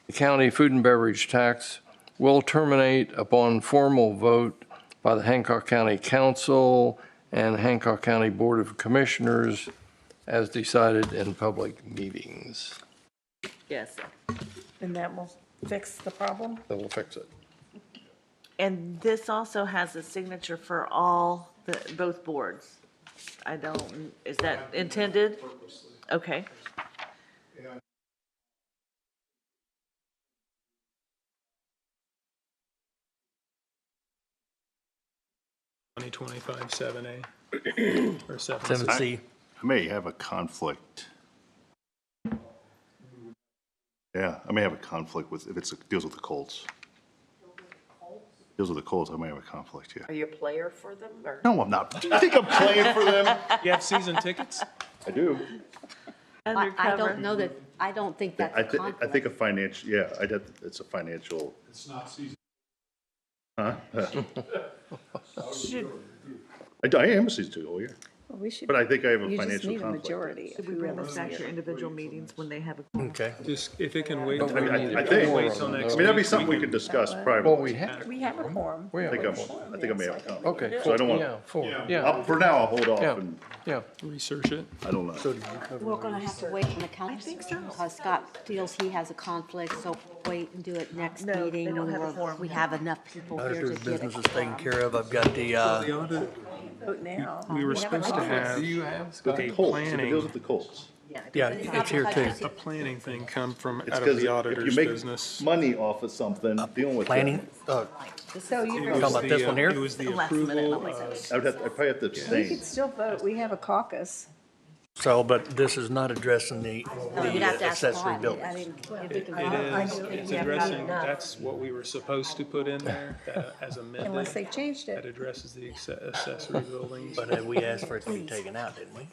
the county food and beverage tax will terminate upon formal vote by the Hancock County Council and Hancock County Board of Commissioners as decided in public meetings. Yes. And that will fix the problem? That will fix it. And this also has a signature for both boards. Is that intended? Okay. 2025 7A or 7C. 7C. I may have a conflict. Yeah, I may have a conflict with, if deals with the Colts. Deals with the Colts, I may have a conflict, yeah. Are you a player for them, or? No, I'm not. Do you think I'm playing for them? You have season tickets? I do. I don't know that, I don't think that's a conflict. I think a financial, yeah, it's a financial. It's not season. Huh? Should, I am a season two, yeah. well, we should. But I think I have a you just financial need a conflict. majority of Should we bring this whoever's back to here. individual meetings when they have a? Okay. Just, if it can wait. But we till- need I if it think, can I wait mean, till next that'd be week, something we can- could discuss Well, privately. we have. We have a quorum. We have I a think quorum. I may have a conflict. Okay. So I don't want, Yeah, four, I'll- yeah, for now, I'll hold off yeah, and, yeah. Research it. I don't know. We're going to have to wait on the council. I think so. Because Scott feels he has a conflict, so wait and do it next No, meeting they don't when have a we're- quorum. we have enough people here to Auditor's get business it. is taken care of. I've got the, The audit, Vote now. we were supposed to have Do you have? The a Colts, if it planning, goes with the Colts. yeah, it's here too. a planning thing come from It's out of because the if auditor's you make business. money off of something, dealing with that, Planning, So you It could, was talking about this the, one here? It was the Last minute, approval I'm like, of, I'd probably have to we abstain. could still vote. We have a caucus. so, but this is not addressing the You'd have to ask accessory Bob. building. I didn't- if we can- it is, it's addressing, that's what we were supposed to put in there, that as amended. Unless they changed That it. addresses the accessory buildings. But we asked for it to be taken out, didn't we?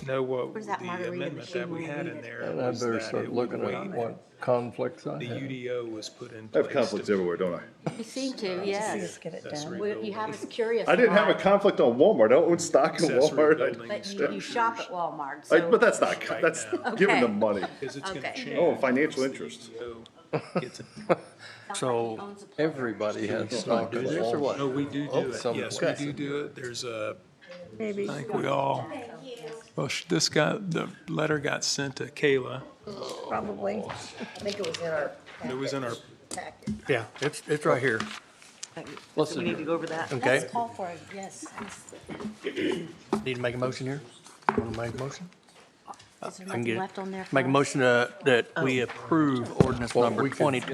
No, what, Where's the that margarita amendment that we machine had when in there And I was better that start it would looking at wait. what conflicts I The have. UDO was put in I place. have conflicts everywhere, don't I? You seem to, yes. Get it Accessory done. Well, you have us curious. I didn't have a why. conflict on Walmart. I don't own stock in Accessory Walmart. buildings. But you shop at Walmart, so. But that's not, that's giving Okay. them money. Because it's gonna Okay. change. Oh, financial interest. UDO gets it. So, Everybody has stock. do this or what? No, we do do it. some- Yes, okay. we do it. There's a, Maybe. I think we all, well, the letter got sent to Kayla. Probably. I think it was in our. It was in our, packet. yeah, it's right here. So we need to go over that. Okay, Let's call for it, yes. need to make a motion here? Want to make a motion? Is there I can nothing get it. left on there? for Make a us? motion that we approve ordinance number we could get that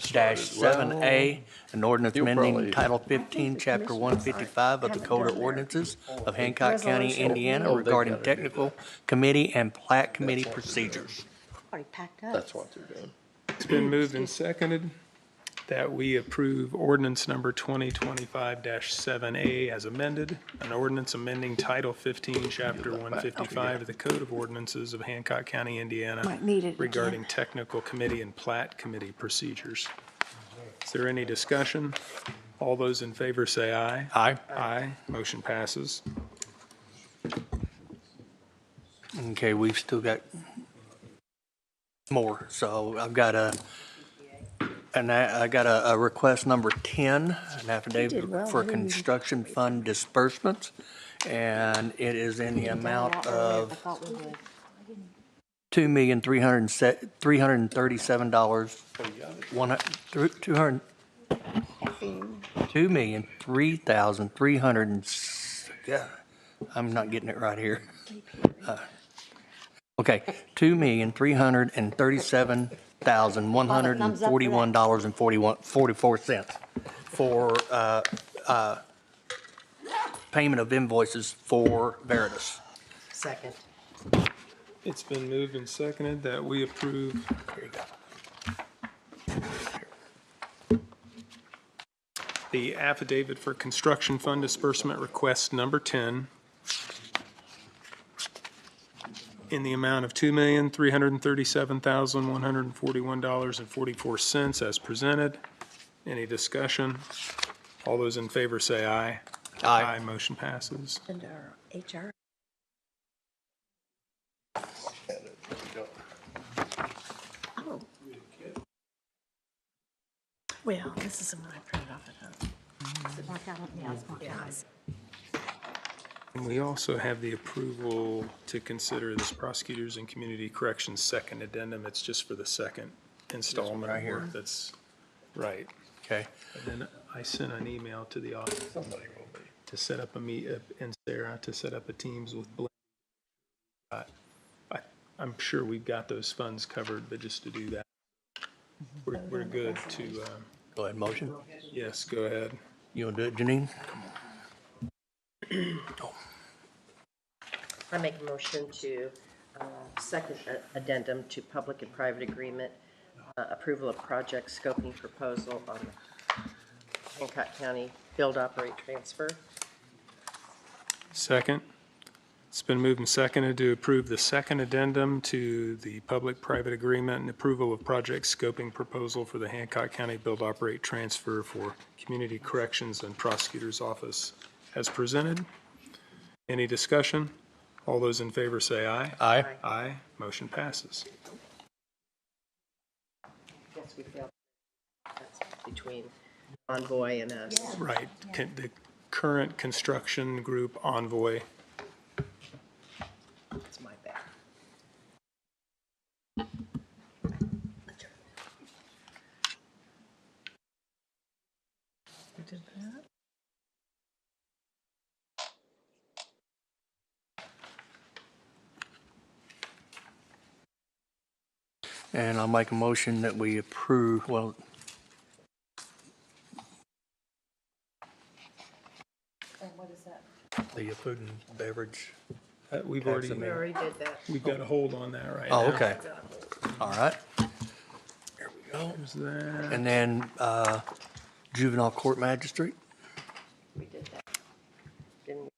2025-7A, an ordinance You'll amending probably- Title 15, Chapter 155 of the Code of Ordinances of Hancock County, Indiana regarding technical committee and plat committee procedures. Already packed up. That's what they're doing. it's been moved and seconded that we approve ordinance number 2025-7A as amended, an ordinance amending Title 15, Chapter 155 of the Code of Ordinances of Hancock County, Indiana Might need it regarding technical committee and plat committee procedures. Is there any discussion? All those in favor say aye. Aye. Aye. Motion passes. Okay, we've still got more, so I've got I got a request number 10, an affidavit well, for didn't you? construction fund disbursements, and it is in the amount I of thought we would. $2,337, yeah, I'm not getting it right here. Okay, $2,337,141.44 for payment of invoices for Veritas. Second. It's been moved and seconded that we approve Here you go. the affidavit for construction fund disbursement request number 10 in the amount of $2,337,141.44 as presented. Any discussion? All those in favor say aye. Aye. Motion passes. And our HR. Oh. Well, this is the one I printed off at home. Does it mark out? Yeah, it's marked out. And we also have the approval to consider this prosecutors and community corrections second addendum. It's just for the second installment right of here. work that's right. Okay. And then I sent an email to the office to set up a meet, and Sarah, to set up a Teams with Blaine. I'm sure we've got those funds covered, but just to do that, we're good to, Go ahead, motion. yes, go ahead. You want to do it, Janine? I make a motion to second addendum to public and private agreement, approval of project scoping proposal on Hancock County build, operate, transfer. Second, It's been moved and seconded to approve the second addendum to the public-private agreement and approval of project scoping proposal for the Hancock County Build Operate Transfer for Community Corrections and Prosecutor's Office as presented. Any discussion? All those in favor say aye. Aye. Aye. Motion passes. Yes, we felt that's between Envoy and us. Right. The current construction group Envoy. That's my bad. We did that. And I'll make a motion that we approve, well, And what is that? the food and beverage. We've We already already did that. we've got a hold on that right now. Oh, okay. All right. There we go. There's that. And then juvenile court magistrate. We did that. Didn't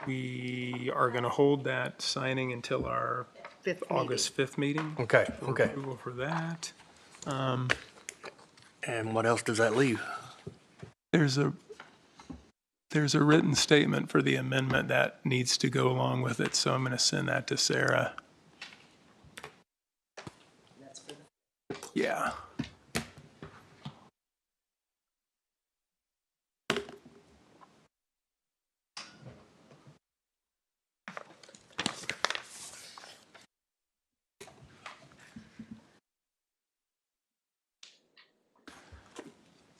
We are going to hold that signing until our we? Fifth August 5th meeting. Okay, For okay. approval for that. And what else does that leave? There's a written statement for the amendment that needs to go along with it, so I'm going to send that to Sarah. That's for Yeah.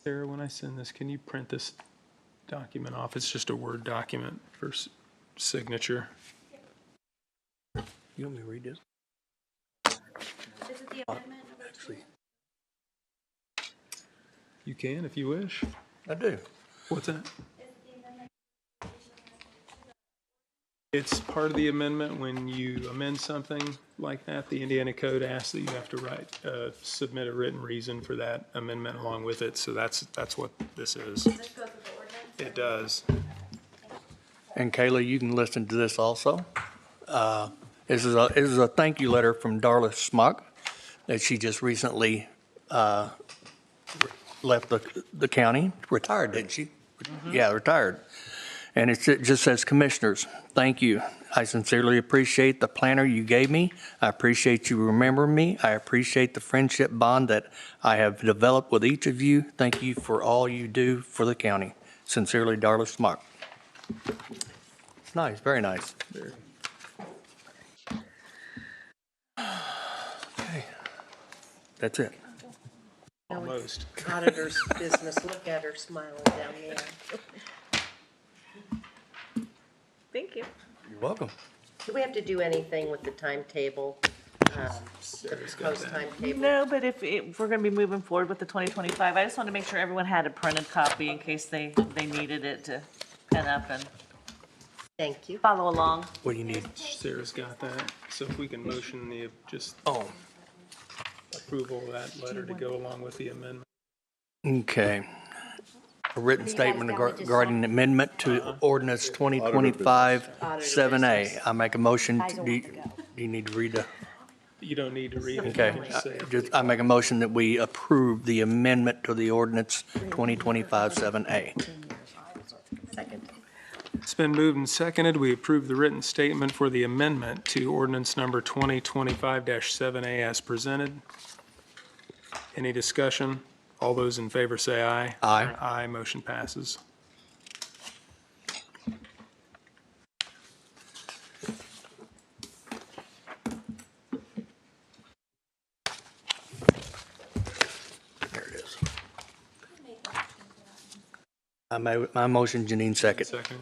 Sarah, when I send this, can you print this document off? It's just a Word document for signature. You want me to read this? Is it the amendment? Actually, You can if you wish. I do. What's that? It's part of the amendment. When you amend something like that, the Indiana Code asks that you have to submit a written reason for that amendment along with it. So that's what this is. Does this go through the ordinance? It does. And Kayla, you can listen to this also. This is a thank you letter from Darla Smock that she just recently left the county, retired, didn't she? Yeah, retired. And it just says, Commissioners, thank you. I sincerely appreciate the planner you gave me. I appreciate you remembering me. I appreciate the friendship bond that I have developed with each of you. Thank you for all you do for the county. Sincerely, Darla Smock. Nice, very nice. Okay, that's it. Almost. Auditor's business. Look at her smiling down there. Thank you. You're welcome. Do we have to do anything with the timetable, the proposed timetable? No, but if we're going to be moving forward with the 2025, I just want to make sure everyone had a printed copy in case they needed it to pen up and Thank you. follow along. What do you need? Sarah's got that. So if we can motion the just Oh, approval of that letter to go along with the amendment. okay. A written You guys statement got me to regarding amendment to ordinance 2025-7A. I make a motion. Guys don't Do want to go. you need to read the? You don't need to read it. Okay, You can just say it. I make a motion that we approve the amendment to the ordinance 2025-7A. Second. It's been moved and seconded. We approve the written statement for the amendment to ordinance number 2025-7A as presented. Any discussion? All those in favor say aye. Aye. Aye, motion passes. There it is. My motion, Janine, second. Second.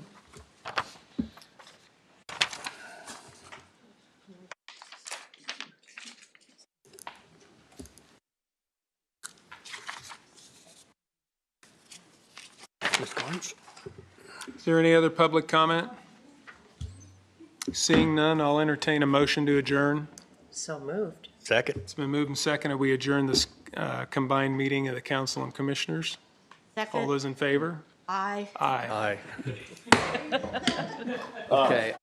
Ms. Carnes? Is there any other public comment? Seeing none, I'll entertain a motion to adjourn. So moved. Second. It's been moved and seconded. We adjourn this combined meeting of the council and commissioners. All Second. those in favor? Aye. Aye. Aye. Okay.